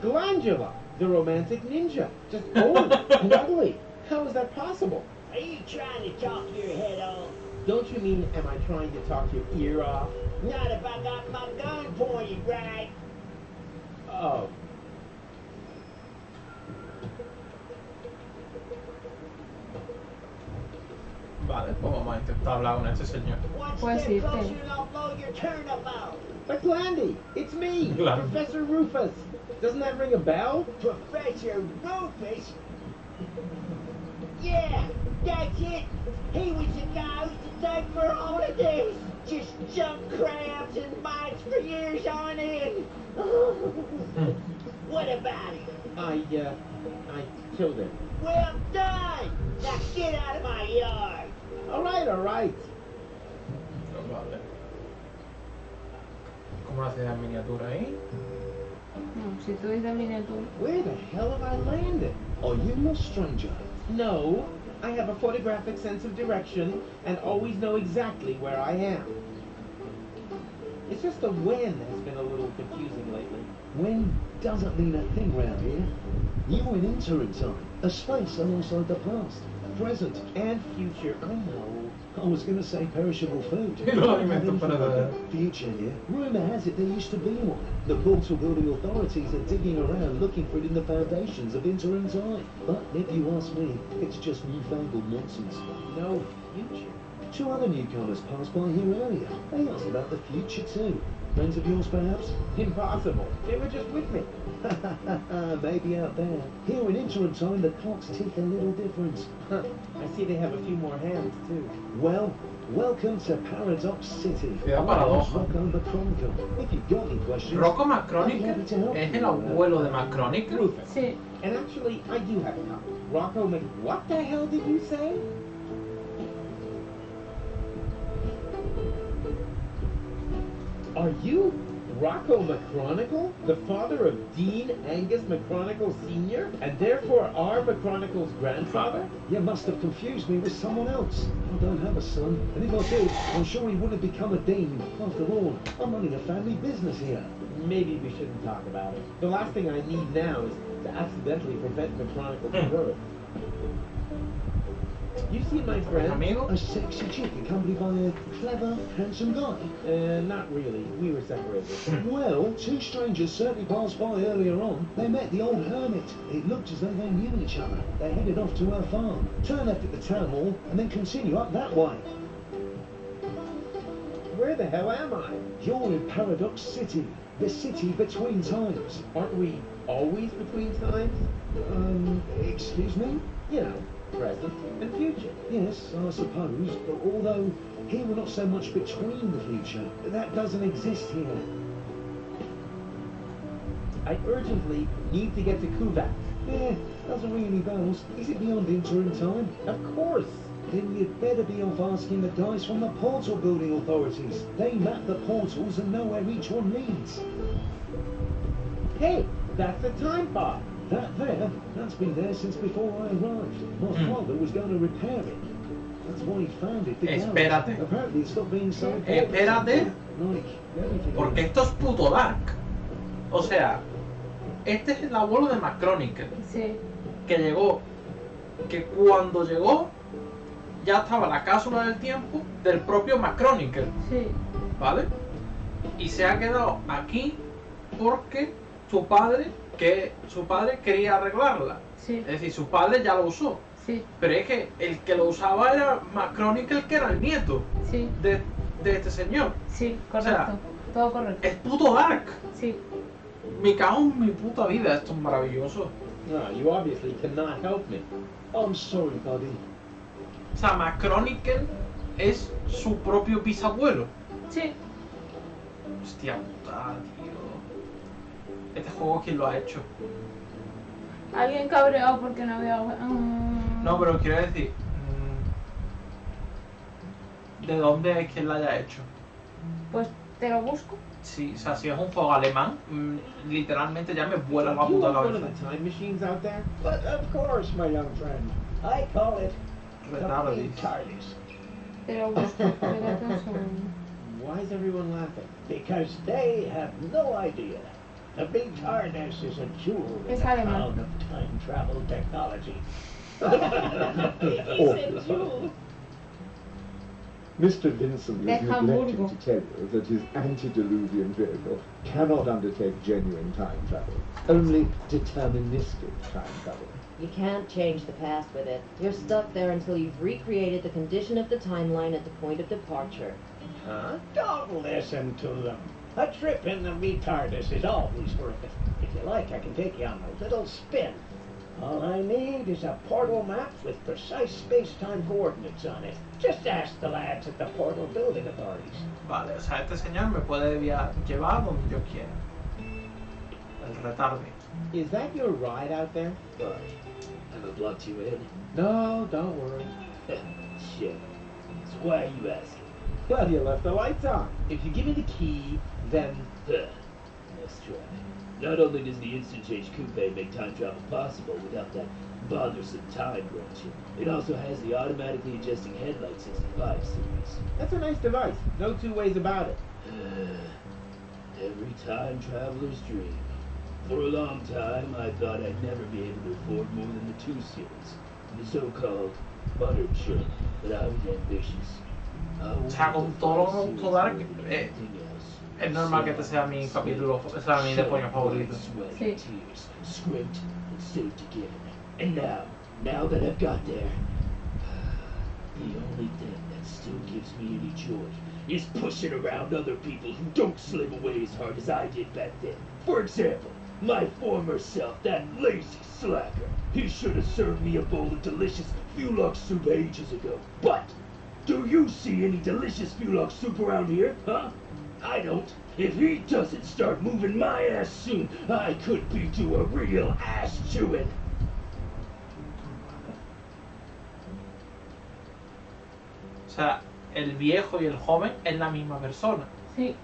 S3: Glandula, the romantic ninja. Just old and ugly. How is that possible?
S4: Are you trying to talk your head off?
S3: Don't you mean, am I trying to talk your ear off?
S4: Not if I got my gun pointed right.
S3: Oh.
S1: Vale, pues vamos a intentar hablar con este señor.
S4: One
S2: Pues
S4: step
S2: sí,
S4: closer
S2: sí.
S4: and I'll blow your turnip out.
S3: But Glandy, it's me,
S1: Glandy.
S3: Professor Rufus. Doesn't that ring a bell?
S4: Professor Rufus? Yeah, that's it. He was the guy who used to take for holidays. Just junk crabs and mites for years on end. What about him?
S3: I killed him.
S4: Well done! Now get out of my yard.
S3: All right.
S1: Vale. ¿Cómo lo hace la miniatura ahí?
S2: No, si tú dices miniatura.
S3: Where the hell have I landed?
S9: Are you a stranger?
S3: No, I have a photographic sense of direction and always know exactly where I am. It's just the when has been a little confusing lately.
S9: When doesn't mean a thing round here. You're in interim time, a space alongside the past, present.
S3: And future, I know.
S9: I was going to say perishable food.
S1: Y los alimentos
S9: Anything
S1: para
S9: like that. Future, yeah. Rumour has it there used to be one. The portal building authorities are digging around looking for it in the foundations of interim time. But if you ask me, it's just newfangled nonsense.
S3: No future.
S9: 2 other newcomers passed by here earlier. They asked about the future too. Friends of yours, perhaps?
S3: Impossible. They were just with me.
S9: Maybe out there. Here in interim time, the clocks tick a little different.
S3: Huh. I see they have a few more hands, too.
S9: Well, welcome to Paradox City.
S1: Ciudad paradoja.
S9: Rocco the Chronicle. If you've got any questions,
S1: Rocco
S9: I'm
S1: McChronicle
S9: happy to help
S1: es
S9: you.
S1: el abuelo de McChronicle.
S3: Rufus.
S2: Sí.
S3: And actually, I do have a copy. Rocco Mc... What the hell did you say? Are you Rocco McChronicle, the father of Dean Angus McChronicle Sr., and therefore our McChronicle's grandfather?
S9: You must have confused me with someone else. I don't have a son, and if I did, I'm sure he wouldn't have become a dean. After all, I'm running a family business here.
S3: Maybe we shouldn't talk about it. The last thing I need now is to accidentally prevent McChronicle from birth. You seen my friend?
S1: Amigo?
S9: A sexy chick accompanied by a clever, handsome guy.
S3: Not really. We were separated.
S9: Well, 2 strangers certainly passed by earlier on. They met the old hermit. It looked as though they knew each other. They headed off to her farm, turn left at the town hall, and then continue up that way.
S3: Where the hell am I?
S9: You're in Paradox City, the city between times.
S3: Aren't we always between times?
S9: Excuse me?
S3: You know, present and future.
S9: Yes, I suppose, but although here we're not so much between the future. That doesn't exist here.
S3: I urgently need to get to Kuvat.
S9: Doesn't ring any bells. Is it beyond interim time?
S3: Of course.
S9: Then you'd better be off asking the guys from the portal building authorities. They map the portals and know where each one leads.
S3: Hey, that's the time pod.
S9: That there, that's been there since before I arrived. My father was going to repair it. That's why he found it.
S1: Espérate.
S9: Apparently it's not being so important.
S1: Espérate.
S9: Like everything
S1: Porque
S9: else.
S1: esto es puto dark. O sea, este es el abuelo de McChronicle.
S2: Sí.
S1: Que llegó, que cuando llegó ya estaba la cápsula del tiempo del propio McChronicle,
S2: Sí.
S1: ¿vale? Y se ha quedado aquí porque su padre quería arreglarla.
S2: Sí.
S1: Es decir, su padre ya lo usó.
S2: Sí.
S1: Pero es que el que lo usaba era McChronicle, que era el nieto
S2: Sí.
S1: de este señor.
S2: Sí, correcto.
S1: sea,
S2: Todo correcto.
S1: Es puto dark.
S2: Sí.
S1: Me cago en mi puta vida, esto es maravilloso.
S3: No, you obviously cannot help me.
S9: I'm sorry, buddy.
S1: O sea, McChronicle es su propio bisabuelo.
S2: Sí.
S1: Hostia puta, tío. Este juego, ¿quién lo ha hecho?
S2: Alguien cabreado porque no había...
S1: No, pero quiero decir... ¿De dónde es quien lo haya hecho?
S2: Pues te lo busco.
S1: Sí, o sea, si es un juego alemán, literalmente ya me vuela la
S3: You
S1: puta
S3: want one of
S1: cabeza.
S3: the time machines out there?
S4: But of course, my young friend. I call it the
S1: Retardis.
S4: TARDIS.
S2: Te lo busco. Espérate un segundo.
S3: Why is everyone laughing?
S4: Because they have no idea. The big TARDIS is a jewel in
S2: Es
S4: the
S2: alemán.
S4: crown of time travel technology.
S5: He said jewel.
S9: Mr. Vincent
S2: De
S9: was neglecting
S2: Hamburgo.
S9: to tell you that his antediluvian vehicle cannot undertake genuine time travel, only deterministic time travel.
S10: You can't change the past with it. You're stuck there until you've recreated the condition of the timeline at the point of departure.
S4: Huh? Don't listen to them. A trip in the retardus is always worth it. If you like, I can take you on a little spin. All I need is a portal map with precise space-time coordinates on it. Just ask the lads at the portal building authorities.
S1: Vale, o sea, este señor me puede llevar donde yo quiera. El retarde.
S3: Is that your ride out there?
S4: Why? Have I blocked you in?
S3: No, don't worry.
S4: Shit. So why are you asking?
S3: Well, you left the lights on. If you give me the key, then...
S4: Let's try. Not only does the instant change coupe make time travel possible without that bothersome time branching, it also has the automatically adjusting headlight 65 series.
S3: That's a nice device. No two ways about it.
S4: Every time traveler's dream. For a long time, I thought I'd never be able to afford more than the 2 series, the so-called uninsured, but I was ambitious.
S1: O sea, con todo lo que me gustó dar, es normal que este sea mi capítulo, sea mi Deponia favorito.
S2: Sí.
S4: Script and saved again. And now that I've got there, the only thing that still gives me any joy is pushing around other people who don't slave away as hard as I did back then. For example, my former self, that lazy slacker. He should have served me a bowl of delicious Fulux soup ages ago. But do you see any delicious Fulux soup around here, huh? I don't. If he doesn't start moving my ass soon, I could be to a real ass chewing.
S1: O sea, el viejo y el joven es la misma persona.
S2: Sí.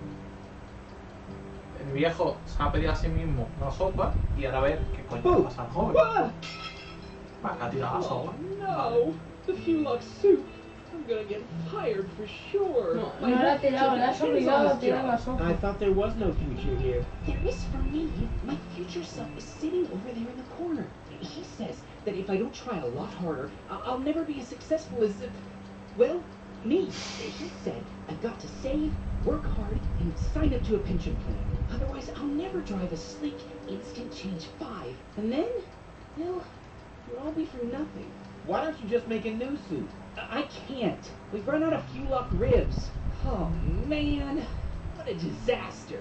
S1: El viejo se ha pedido a sí mismo una sopa y ahora a ver qué coño le pasa al joven. Va a tirar la sopa.
S6: No, the Fulux soup. I'm gonna get fired for sure.
S2: No, no la ha tirado, la has obligado a tirar la sopa.
S3: I thought there was no future here.
S7: There is for me. My future self is sitting over there in the corner. He says that if I don't try a lot harder, I'll never be as successful as, well, me. He said I've got to save, work hard, and sign up to a pension plan. Otherwise, I'll never drive a sleek instant change 5. And then, well, it'll all be for nothing.
S3: Why don't you just make a new suit?
S7: I can't. We've run out of Fulux ribs. Oh, man. What a disaster.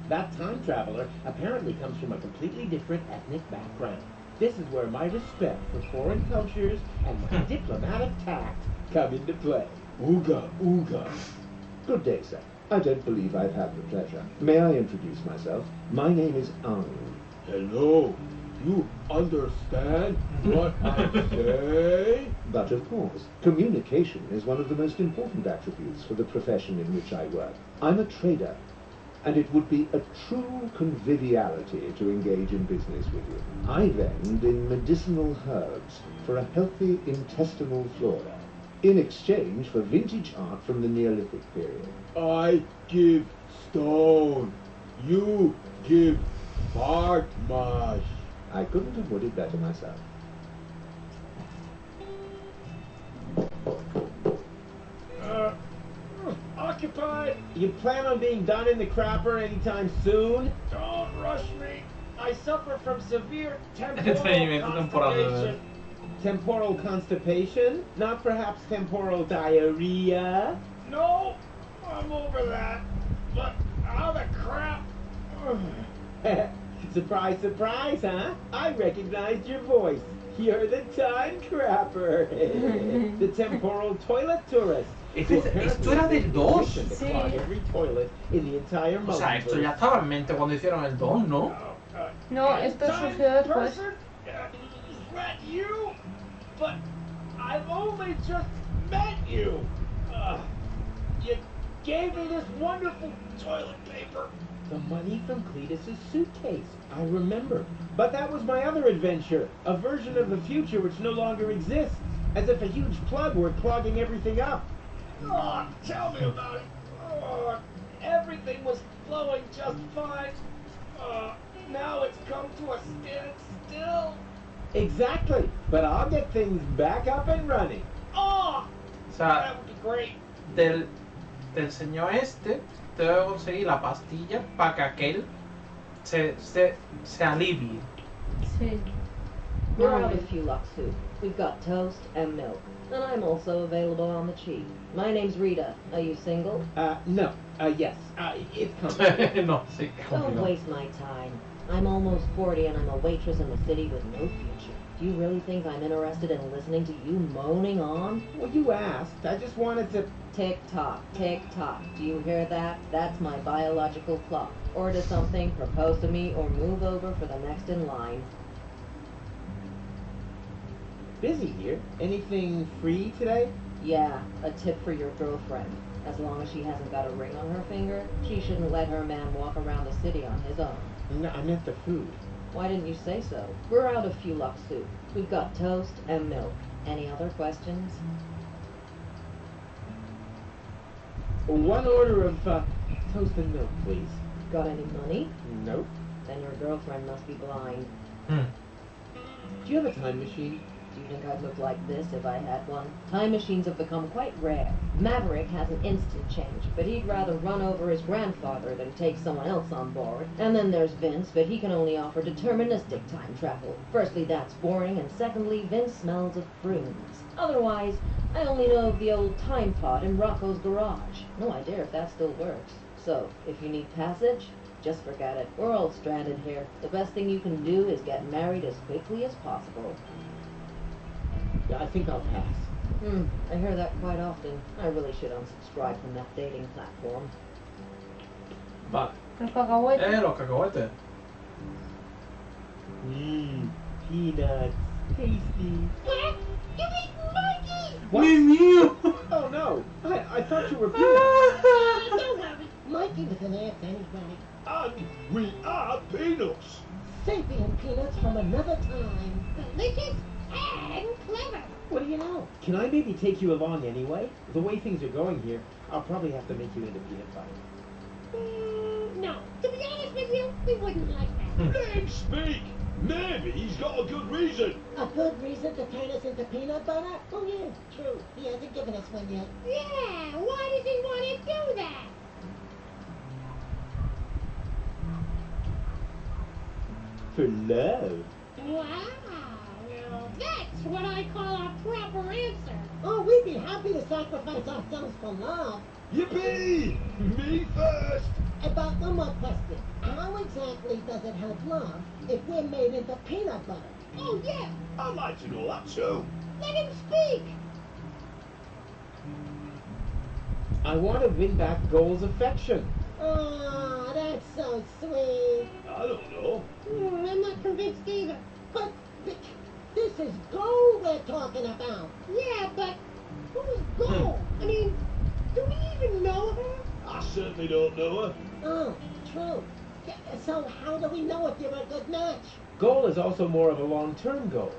S3: That time traveler apparently comes from a completely different ethnic background. This is where my respect for foreign cultures and my diplomatic tact come into play.
S9: Ooga, ooga. Good day, sir. I don't believe I've had the pleasure. May I introduce myself? My name is Ang.
S8: Hello. You understand what I say?
S9: But of course, communication is one of the most important attributes for the profession in which I work. I'm a trader, and it would be a true conviviality to engage in business with you. I vend in medicinal herbs for a healthy intestinal flora, in exchange for vintage art from the Neolithic period.
S8: I give stone. You give fart mash.
S9: I couldn't have put it better myself.
S3: Occupied! You plan on being done in the crapper anytime soon?
S8: Don't rush me.
S3: I suffer from severe
S1: Entretenimiento temporal, de verdad.
S3: Temporal constipation? Not perhaps temporal diarrhea?
S8: No, I'm over that. But how the crap?
S3: Surprise, surprise, huh? I recognized your voice. You're the time crapper. The temporal toilet tourist.
S1: Esto era del 2.
S3: Sí. Every toilet in the entire
S1: O sea, esto ya estaba en mente cuando hicieron el 2, ¿no?
S2: No, esto surgió después.
S8: Is that you? But I've only just met you. You gave me this wonderful toilet paper.
S3: The money from Cletus's suitcase. I remember. But that was my other adventure. A version of the future which no longer exists. As if a huge plug were clogging everything up.
S4: Oh, tell me about it. Oh, everything was flowing just fine. Now it's come to a standstill.
S3: Exactly. But I'll get things back up and running.
S4: Oh,
S1: O sea,
S4: that would be great.
S1: del señor este, te debe conseguir la pastilla para que aquel se alivie.
S2: Sí.
S10: We're out of few luck soup. We've got toast and milk. And I'm also available on the cheap. My name's Rita. Are you single?
S3: No. Yes. It's coming.
S1: No, sí,
S10: Don't
S1: complicado.
S10: waste my time. I'm almost 40 and I'm a waitress in the city with no future. Do you really think I'm interested in listening to you moaning on?
S3: Well, you asked. I just wanted to...
S10: Tick tock, tick tock. Do you hear that? That's my biological clock. Order something, propose to me, or move over for the next in line.
S3: Busy here. Anything free today?
S10: Yeah, a tip for your girlfriend. As long as she hasn't got a ring on her finger, she shouldn't let her man walk around the city on his own.
S3: No, I meant the food.
S10: Why didn't you say so? We're out of few luck soup. We've got toast and milk. Any other questions?
S3: One order of toast and milk, please.
S10: Got any money?
S3: Nope.
S10: Then your girlfriend must be blind.
S3: Do you have a time machine?
S10: Do you think I'd look like this if I had one? Time machines have become quite rare. Maverick has an instant change, but he'd rather run over his grandfather than take someone else on board. And then there's Vince, but he can only offer deterministic time travel. Firstly, that's boring, and secondly, Vince smells of prunes. Otherwise, I only know of the old time pod in Rocco's garage. No idea if that still works. So, if you need passage, just forget it. We're all stranded here. The best thing you can do is get married as quickly as possible.
S3: Yeah, I think I'll pass.
S10: I hear that quite often. I really should unsubscribe from that dating platform.
S1: Vale.
S2: Los cacahuetes.
S1: Los cacahuetes.
S3: Peanuts. Tasty.
S5: What? You eat monkeys!
S3: What?
S1: Mew.
S3: Oh no! I thought you were peanuts.
S5: Don't worry.
S4: Mikey with an F anyway.
S8: And we are peanuts.
S4: Sapient peanuts from another time.
S5: Delicious and clever.
S4: What do you know?
S3: Can I maybe take you along anyway? The way things are going here, I'll probably have to make you into peanut butter.
S5: No. To be honest with you, we wouldn't like that.
S8: Let him speak. Maybe he's got a good reason.
S4: A good reason to turn us into peanut butter? Oh yeah, true. He hasn't given us one yet.
S5: Yeah, why does he want to do that?
S3: For love.
S5: Wow. Now that's what I call a proper answer.
S4: Oh, we'd be happy to sacrifice ourselves for love.
S8: Yippee! Me first.
S4: About one more question. How exactly does it help love if we're made into peanut butter?
S5: Oh, yeah.
S8: I'd like to know that too.
S5: Let him speak.
S3: I want to win back Goal's affection.
S4: Oh, that's so sweet.
S8: I don't know.
S5: I'm not convinced either.
S4: But this is gold we're talking about.
S5: Yeah, but who's Gold? I mean, do we even know her?
S8: I certainly don't know her.
S4: Oh, true. Yeah, so how do we know if you're a good match?
S3: Goal is also more of a long-term goal.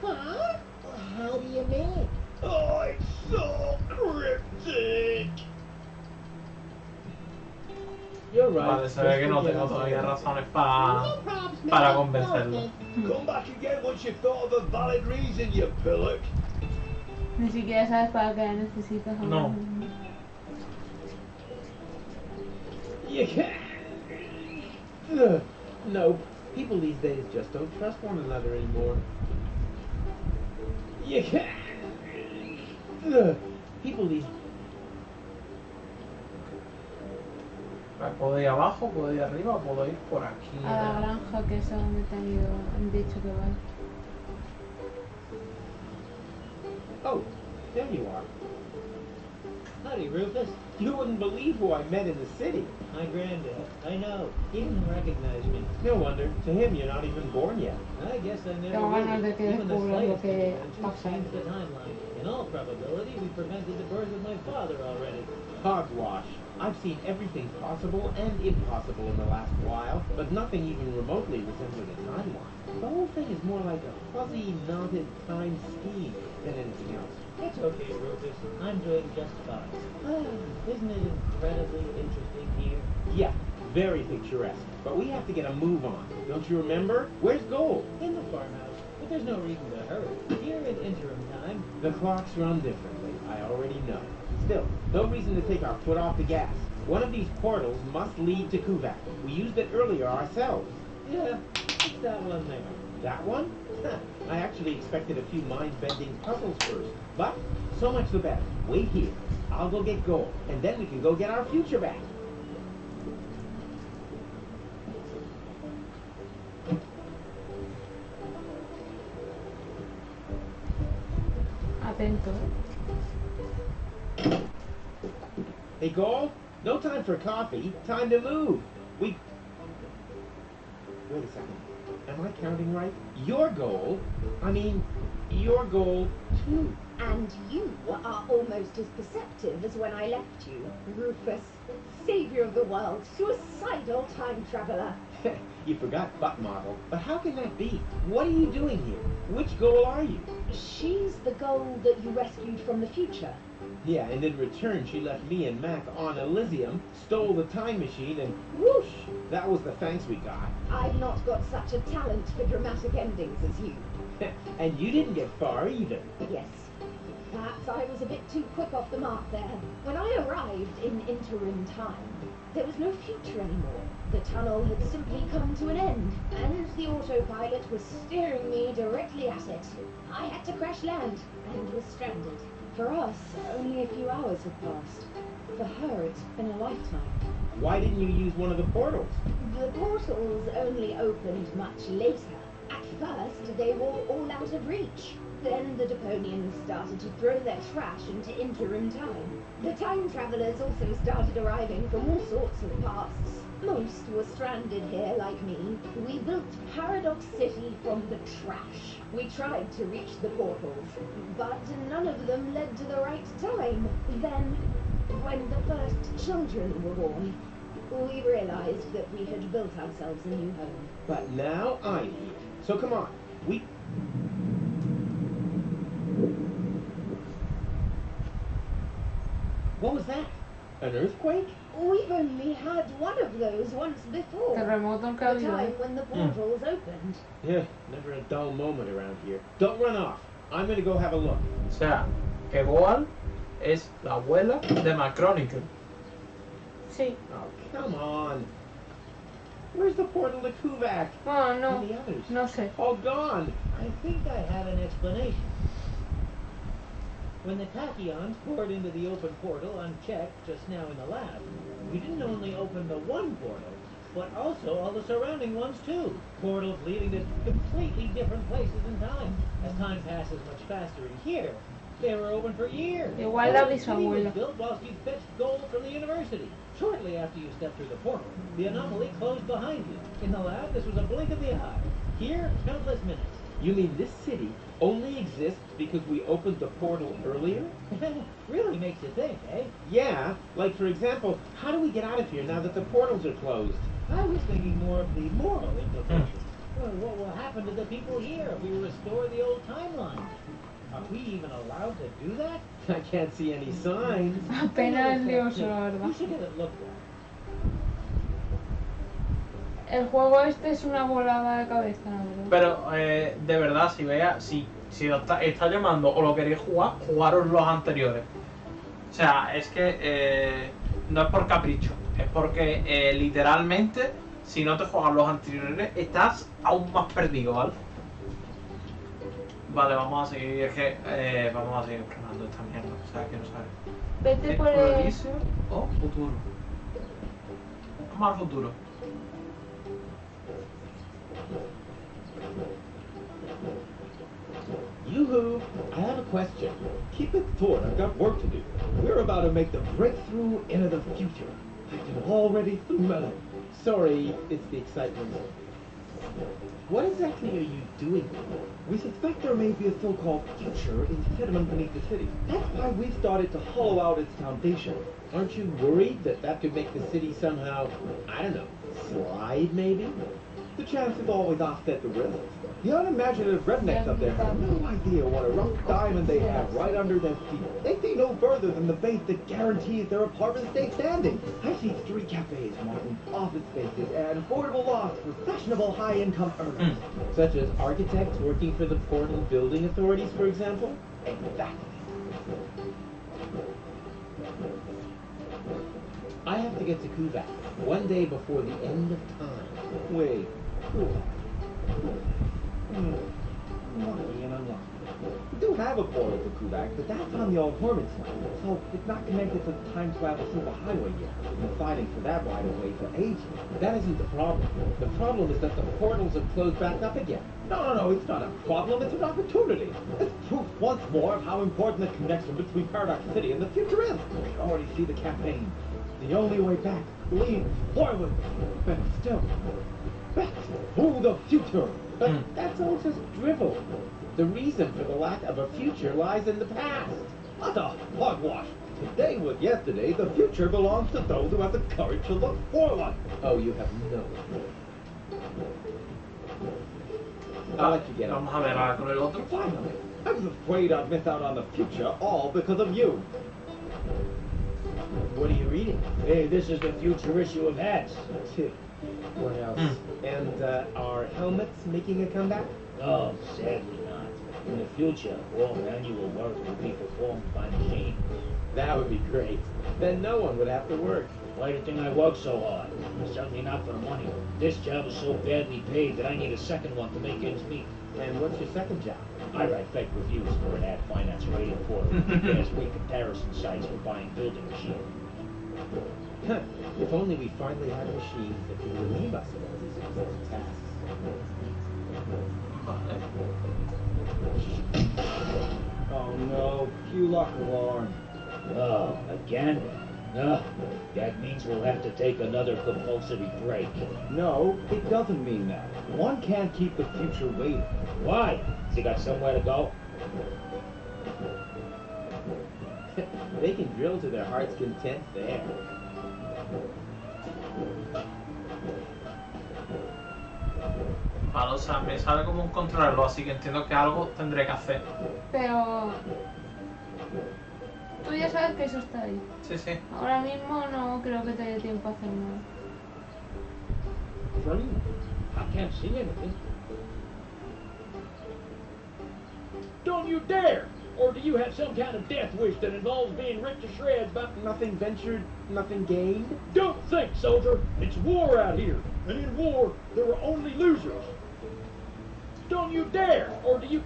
S5: Huh?
S4: Well, how do you mean?
S8: Oh, it's so cryptic.
S3: You're right.
S1: Vale, se ve que no tengo todavía razones para convencerlo.
S8: Come back again once you've thought of a valid reason, you pillock.
S2: Ni siquiera sabes para qué necesitas hablar.
S1: No.
S3: You can't. Ugh. No, people these days just don't trust one another anymore. You can't. Ugh. People these.
S1: Puedo ir abajo, puedo ir arriba, puedo ir por aquí.
S2: A la granja, que es a donde te han dicho que vas.
S3: Oh, there you are.
S6: Howdy, Rufus.
S3: You wouldn't believe who I met in the city.
S6: My granddad. I know. He didn't recognize me.
S3: No wonder. To him, you're not even born yet.
S6: I guess I never
S2: Tengo ganas de
S6: will.
S2: que
S6: Even the
S2: descubras lo
S6: slightest
S2: que
S6: intervention
S2: pasa.
S6: changed the timeline. In all probability, we prevented the birth of my father already.
S3: Hogwash. I've seen everything possible and impossible in the last while, but nothing even remotely resembling a timeline. The whole thing is more like a fuzzy, knotted time scheme.
S6: than anything else. It's okay, Rufus. I'm doing just fine. Isn't it incredibly interesting here?
S3: Yeah, very picturesque. But we have to get a move on. Don't you remember? Where's Gold?
S6: In the farmhouse, but there's no reason to hurry. Here in interim time.
S3: The clocks run differently. I already know. Still, no reason to take our foot off the gas. One of these portals must lead to Kuvak. We used it earlier ourselves.
S6: Yeah, it's that one there.
S3: That one? I actually expected a few mind-bending puzzles first. But, so much the better. Wait here. I'll go get Gold, and then we can go get our future back.
S2: Atento.
S3: Hey, Gold? No time for coffee. Time to move. Wait a second. Am I counting right? Your goal? I mean, your goal too.
S5: And you are almost as perceptive as when I left you, Rufus, savior of the world, suicidal time traveler.
S3: You forgot butt model. But how can that be? What are you doing here? Which goal are you?
S5: She's the goal that you rescued from the future.
S3: Yeah, and in return she left me and Mac on Elysium, stole the time machine, and whoosh! That was the thanks we got.
S5: I've not got such a talent for dramatic endings as you.
S3: And you didn't get far either.
S5: Yes. Perhaps I was a bit too quick off the mark there. When I arrived in interim time, there was no future anymore. The tunnel had simply come to an end, and the autopilot was steering me directly at it. I had to crash land, and was stranded. For us, only a few hours had passed. For her, it's been a lifetime.
S3: Why didn't you use one of the portals?
S5: The portals only opened much later. At first, they were all out of reach. Then the Deponians started to throw their trash into interim time. The time travelers also started arriving from all sorts of pasts. Most were stranded here like me. We built Paradox City from the trash. We tried to reach the portals, but none of them led to the right time. Then, when the first children were born, we realized that we had built ourselves a new home.
S3: But now I'm here. So come on. What was that? An earthquake?
S5: We've only had one of those once before.
S2: Terremoto en
S5: The
S2: Cádiz.
S5: time when the portals opened.
S3: Yeah, never a dull moment around here. Don't run off. I'm gonna go have a look.
S1: O sea, que Goal es la abuela de Macronicle.
S2: Sí.
S3: Oh, come on. Where's the portal to Kuvak?
S2: Oh, no.
S3: And the others?
S2: No sé.
S3: All gone.
S6: I think I have an explanation. When the tachyons poured into the open portal unchecked just now in the lab, we didn't only open the one portal, but also all the surrounding ones too. Portals leading to completely different places in time. As time passes much faster in here, they were open for years.
S2: Igual la
S6: The city was
S2: bisabuela.
S6: built whilst you fetched gold from the university. Shortly after you stepped through the portal, the anomaly closed behind you. In the lab, this was a blink of the eye. Here, countless minutes.
S3: You mean this city only exists because we opened the portal earlier?
S6: Really makes you think, eh?
S3: Yeah, like for example, how do we get out of here now that the portals are closed?
S6: I was thinking more of the moral implications. Well, what will happen to the people here if we restore the old timeline? Are we even allowed to do that?
S3: I can't see any signs.
S2: Apenas lioso, la verdad.
S6: You should get it looked at.
S2: El juego este es una volada de cabeza, la verdad.
S1: Pero de verdad, si os está llamando o lo queréis jugar, jugaros los anteriores. O sea, es que no es por capricho, es porque literalmente, si no te juegas los anteriores, estás aún más perdido, ¿vale? Vale, vamos a seguir, es que vamos a seguir probando esta mierda, o sea, quiero saber.
S2: Vete por el...
S1: Elysium o futuro. Vamos al futuro.
S3: Yoo-hoo! I have a question. Keep it short, I've got work to do. We're about to make the breakthrough into the future. I can already smell it. Sorry, it's the excitement. What exactly are you doing? We suspect there may be a so-called future in sediment beneath the city. That's why we've started to hollow out its foundation. Aren't you worried that that could make the city somehow, I don't know, slide maybe? The chances always offset the risk. The unimaginative rednecks up there have no idea what a rough diamond they have right under their feet. They see no further than the base that guarantees their apartment stay standing. I see street cafes, Martin, office spaces, and affordable lofts for fashionable high-income earners. Such as architects working for the Portal Building Authorities, for example? Exactly. I have to get to Kuvak one day before the end of time. Wait, Kuvak. Lucky and unlucky. We do have a portal to Kuvak, but that's on the old Hornet side, so it's not connected to the time travel superhighway yet. We've been fighting for that right of way for ages. That isn't the problem. The problem is that the portals have closed back up again. No, it's not a problem, it's an opportunity. It's proof once more of how important the connection between Paradox City and the future is. We already see the campaign. The only way back leads forward, but still, back to the future. But that's all just drivel. The reason for the lack of a future lies in the past. Utter hogwash. Today was yesterday, the future belongs to those who have the courage to look forward. Oh, you have no idea. I'll let you get on.
S1: Vamos a ver ahora con el otro.
S3: Finally, I was afraid I'd miss out on the future, all because of you. What are you reading?
S11: Hey, this is the future issue of Hats.
S3: What else? And are helmets making a comeback?
S11: No, sadly not. In the future, all manual work will be performed by machines.
S3: That would be great. Then no one would have to work.
S11: Why do you think I work so hard? Certainly not for the money. This job is so badly paid that I need a second one to make ends meet.
S3: And what's your second job?
S11: I write fake reviews for an ad finance rating portal. There's free comparison sites for buying building machines.
S3: If only we finally had machines that could relieve us of all these important tasks. Oh no, cue lock alarm.
S11: Oh, again? No, that means we'll have to take another compulsory break.
S3: No, it doesn't mean that. One can't keep the future waiting.
S11: Why? Has he got somewhere to go?
S3: They can drill to their heart's content there.
S1: Vale, o sea, me sale como un controlarlo, así que entiendo que algo tendré que hacer.
S2: Pero tú ya sabes que eso está ahí.
S1: Sí, sí.
S2: Ahora mismo no creo que te dé tiempo a hacer nada.
S11: I can't see anything. Don't you dare! Or do you have some kind of death wish that involves being ripped to shreds by...
S3: Nothing ventured, nothing gained?
S11: Don't think, soldier! It's war out here, and in war, there are only losers. Don't you dare! Or do you...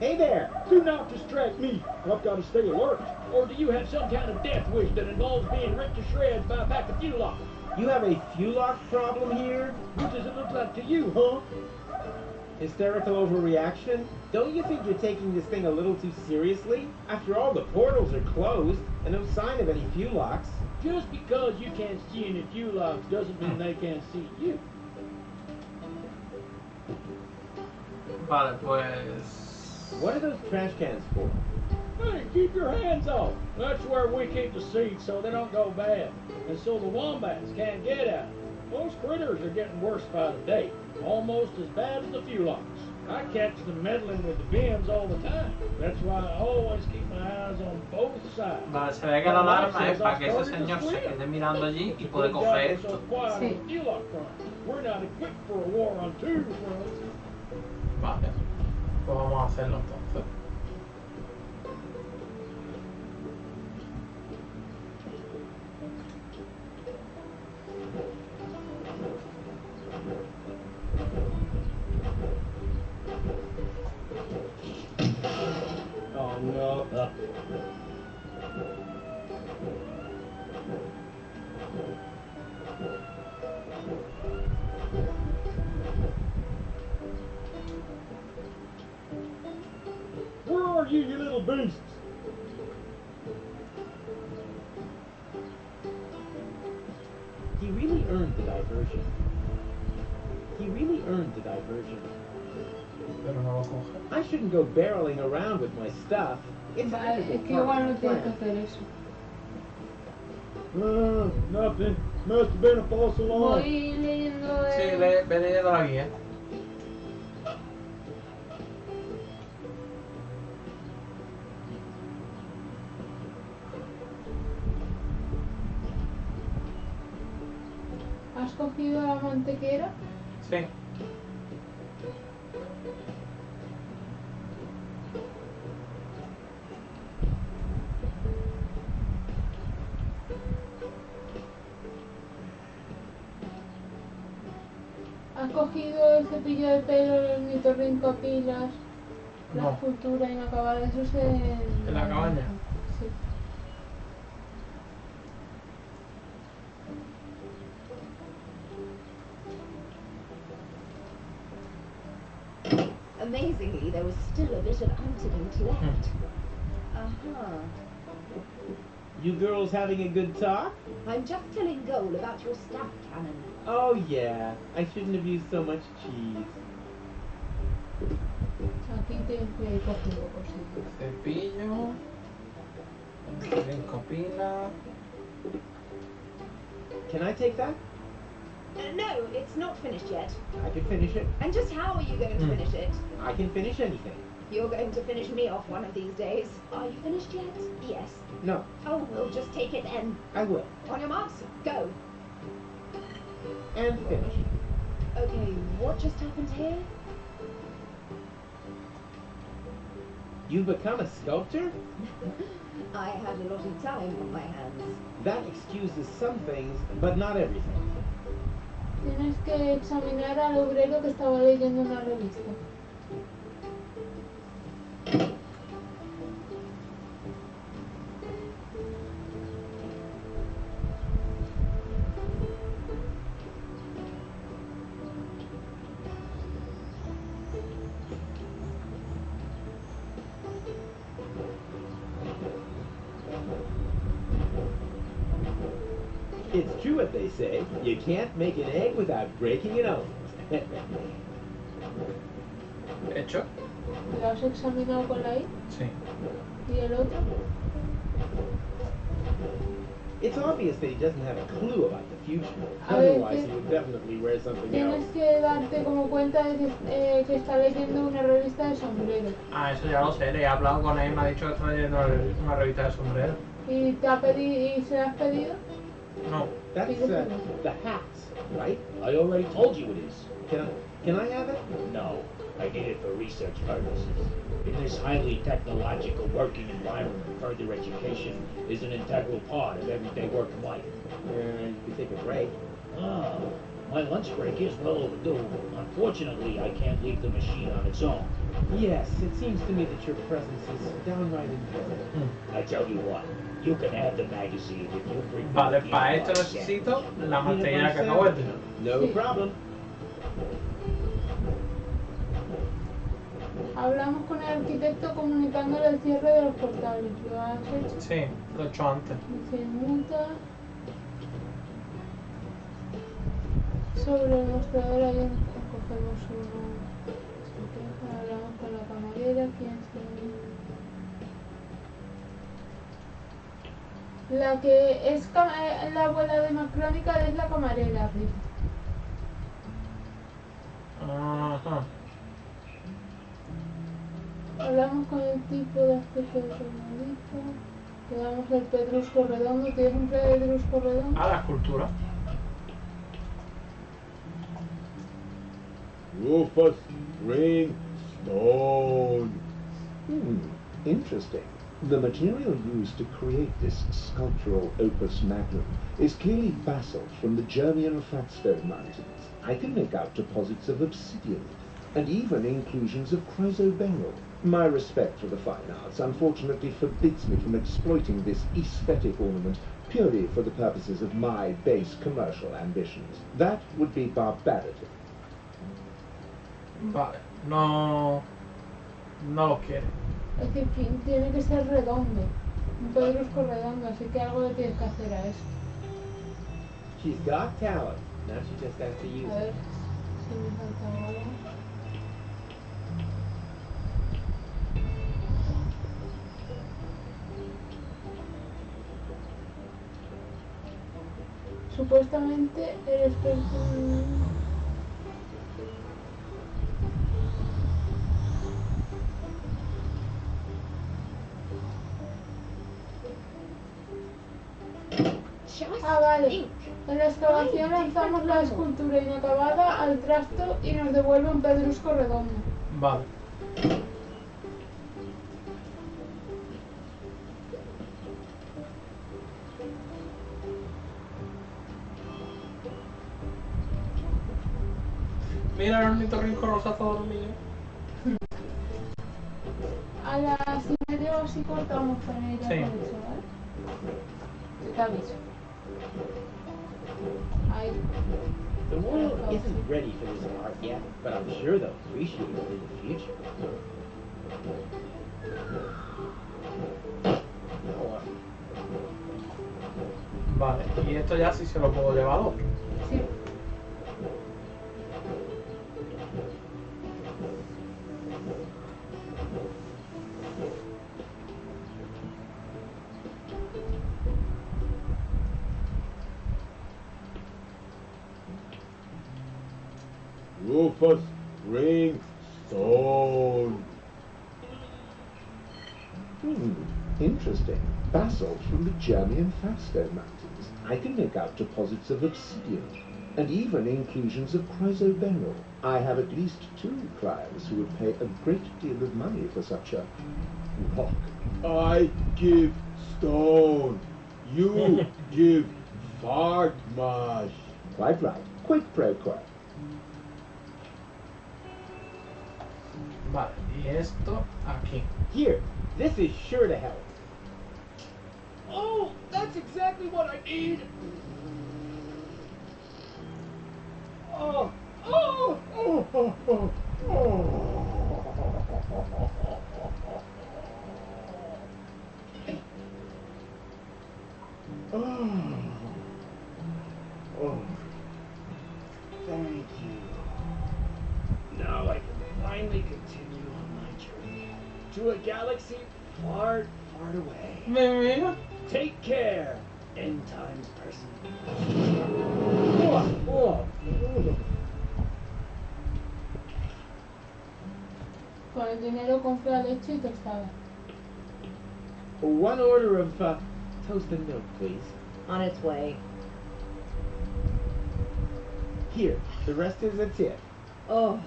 S3: Hey there!
S11: Do not distract me. I've got to stay alert. Or do you have some kind of death wish that involves being ripped to shreds by a pack of fuel lock?
S3: You have a fuel-lock problem here?
S11: What does it look like to you, huh?
S3: Hysterical overreaction? Don't you think you're taking this thing a little too seriously? After all, the portals are closed, and no sign of any fuel locks.
S11: Just because you can't see any fuel locks doesn't mean they can't see you.
S1: Vale, pues...
S3: What are those trash cans for?
S11: Hey, keep your hands off. That's where we keep the seeds so they don't go bad. And so the wombats can't get at them. Most critters are getting worse by the day. Almost as bad as the fuel locks. I catch them meddling with the bins all the time. That's why I always keep my eyes on both sides.
S1: Vale, se ve que la alarma es para que ese señor se quede mirando allí y puede coger esto.
S2: Sí.
S11: We're not equipped for a war on two fronts.
S1: Vale, pues vamos a hacerlo entonces.
S3: Oh no.
S11: Where are you, you little beasts?
S3: He really earned the diversion. He really earned the diversion.
S1: Pero no lo coge.
S3: I shouldn't go barreling around with my stuff. It's
S2: Vale, es que igual no tienes que hacer eso.
S8: Nothing. Must have been a false alarm.
S2: Voy leyendo
S1: Sí,
S2: el...
S1: ve leyendo la guía.
S2: ¿Has cogido la mantequera?
S1: Sí.
S2: ¿Has cogido el cepillo de pelo, el ornitorrinco a pilas, la
S1: No.
S2: escultura inacabada? Eso es en...
S1: ¿En la cabaña?
S2: Sí.
S5: Amazingly, there was still a bit of antidote left. Uh-huh.
S3: You girls having a good talk?
S5: I'm just telling Goal about your staff cannon.
S3: Oh yeah, I shouldn't have used so much cheese.
S2: Aquí tienes que coger cositas.
S1: Cepillo. 5 pilas.
S3: Can I take that?
S5: No, it's not finished yet.
S3: I can finish it.
S5: And just how are you going to finish it?
S3: I can finish anything.
S5: You're going to finish me off one of these days. Are you finished yet? Yes.
S3: No,
S5: Oh, we'll just take it then.
S3: I will.
S5: On your marks, go.
S3: And finish.
S5: Okay, what just happened here?
S3: You've become a sculptor?
S5: I had a lot of time on my hands.
S3: That excuses some things, but not everything.
S2: Tienes que examinar al obrero que estaba leyendo una revista.
S3: It's true what they say. You can't make an egg without breaking it open.
S1: ¿Hecho?
S2: ¿Lo has examinado con la I?
S1: Sí.
S2: ¿Y el otro?
S3: It's obvious that he doesn't have a clue about the future.
S2: A ver,
S3: Otherwise,
S2: ¿qué?
S3: he would definitely wear something
S2: Tienes
S3: else.
S2: que darte como cuenta de que está leyendo una revista de sombrero.
S1: Ah, eso ya lo sé. Le he hablado con él y me ha dicho que está leyendo una revista de sombrero.
S2: ¿Y te ha pedido, y se la has pedido?
S1: No.
S3: That's the hats, right?
S11: I already told you it is.
S3: Can I have it?
S11: No, I need it for research purposes. In this highly technological working environment, further education is an integral part of everyday work and life.
S3: You could take a break.
S11: Ah, my lunch break is well overdue. Unfortunately, I can't leave the machine on its own.
S3: Yes, it seems to me that your presence is downright imperative.
S11: I tell you what, you can have the magazine if you bring me
S1: Vale,
S11: the
S1: para esto
S11: inbox
S1: necesito
S11: sample.
S1: la mantequilla que acabo de tener.
S3: No
S2: Sí.
S3: problem.
S2: Hablamos con el arquitecto comunicándole el cierre de los portales. ¿Lo has hecho?
S1: Sí, lo he hecho antes.
S2: Dice multa. Sobre el mostrador ahí cogemos uno. Hablamos con la camarera. ¿Quién se... La que es la abuela de Macrónica es la camarera arriba.
S1: Ajá.
S2: Hablamos con el tipo de aspecto de tornadito. Le damos el pedrusco redondo. ¿Tienes un pedrusco redondo?
S1: A la escultura.
S8: Rufus, green, stone.
S9: Interesting. The material used to create this sculptural opus magnum is clearly basalt from the German Fatstone Mountains. I can make out deposits of obsidian, and even inclusions of chrysoberyl. My respect for the fine arts unfortunately forbids me from exploiting this aesthetic ornament purely for the purposes of my base commercial ambitions. That would be barbarity.
S1: Vale. No lo quiere.
S2: Es que tiene que ser redondo. Un pedrusco redondo, así que algo le tienes que hacer a eso.
S3: She's got talent. Now she just has to use
S2: A ver
S3: it.
S2: si me falta algo. Supuestamente el experto... Ah, vale. En la excavación lanzamos la escultura inacabada al trasto y nos devuelve un pedrusco redondo.
S1: Vale. Mira el ornitorrinco rosa todo dormido.
S2: A las 1:30 o así cortamos con ella,
S1: Sí.
S2: por eso, ¿vale? Te aviso. Ahí.
S4: The world isn't ready for this art yet, but I'm sure they'll appreciate it in the future.
S1: Vale, y esto ya sí se lo puedo llevar al otro.
S2: Sí.
S8: Rufus, ring, stone.
S9: Interesting. Basalt from the German Fasto Mountains. I can make out deposits of obsidian, and even inclusions of chrysoberyl. I have at least 2 clients who would pay a great deal of money for such a rock.
S8: I give stone. You give fart mash.
S9: Quite right. Quid pro quo.
S1: Vale, y esto aquí.
S4: Here, this is sure to help. Oh, that's exactly what I need. Oh, oh, oh, oh, oh, oh. Oh, thank you. Now I can finally continue on my journey to a galaxy far, far away.
S1: Mira.
S4: Take care, end times person. Oh, oh.
S2: Con el dinero compra leche y tostada.
S4: One order of toast and milk, please.
S10: On its way.
S4: Here, the rest is a tip.
S10: Oh,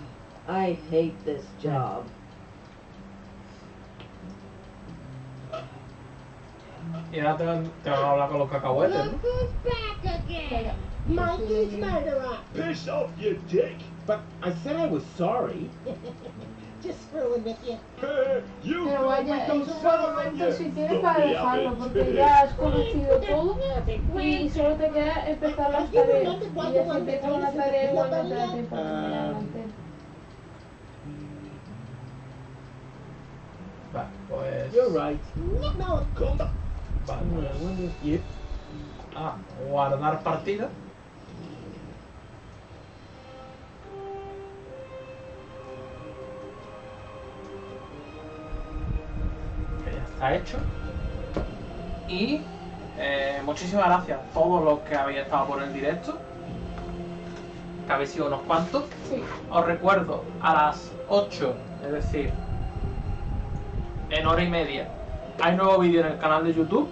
S10: I hate this job.
S1: Y ahora tengo que hablar con los cacahuetes, ¿no?
S5: Who's back again?
S2: Monkey's
S5: murderer.
S8: Piss off, you dick.
S4: But I said I was sorry.
S5: Just screwing with you.
S8: You
S2: Pero
S8: thought
S2: vaya,
S8: we
S2: es
S8: come
S2: un buen
S8: around
S2: momento
S8: you.
S2: si quieres
S8: Don't
S2: para
S8: be
S2: dejarlo,
S8: having
S2: porque
S8: tea.
S2: ya has conocido todo y solo te queda empezar las tareas. Y ya si empiezas una tarea igual no te da tiempo a terminarla entera.
S1: Vale, pues...
S4: You're right.
S5: No.
S8: Come
S1: Vale,
S4: I wonder if you...
S1: guardar partida. Que ya está hecho. Y muchísimas gracias a todos los que habéis estado por el directo, que habéis sido unos cuantos.
S2: Sí.
S1: Os recuerdo, a las 8, es decir, en hora y media, hay nuevo vídeo en el canal de YouTube.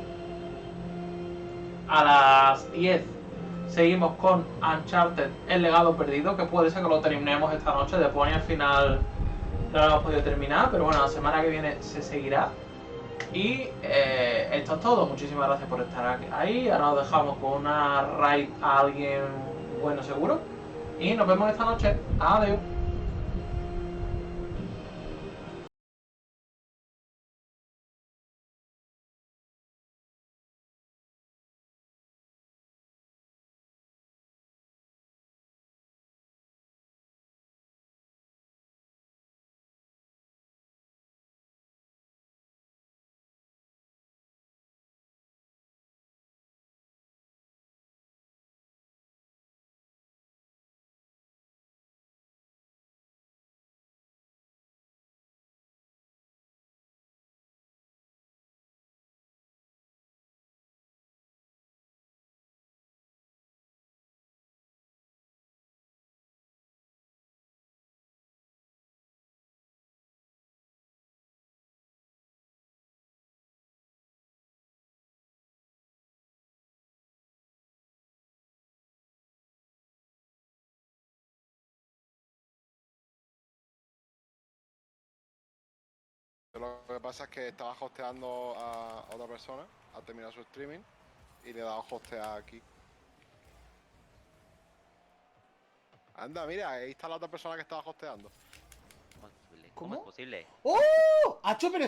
S1: A las 10 seguimos con Uncharted, el legado perdido, que puede ser que lo terminemos esta noche. Deponia al final no lo hemos podido terminar, pero bueno, la semana que viene se seguirá. Y esto es todo. Muchísimas gracias por estar ahí. Ahora nos dejamos con una raid a alguien bueno seguro. Y nos vemos esta noche. Adiós.
S12: lo que pasa es que estaba hosteando a otra persona, ha terminado su streaming y le he dado hostear aquí. Anda, mira, ahí está la otra persona que estaba hosteando.
S13: ¿Cómo es posible?
S14: ¡Oh! ¡Acho, pero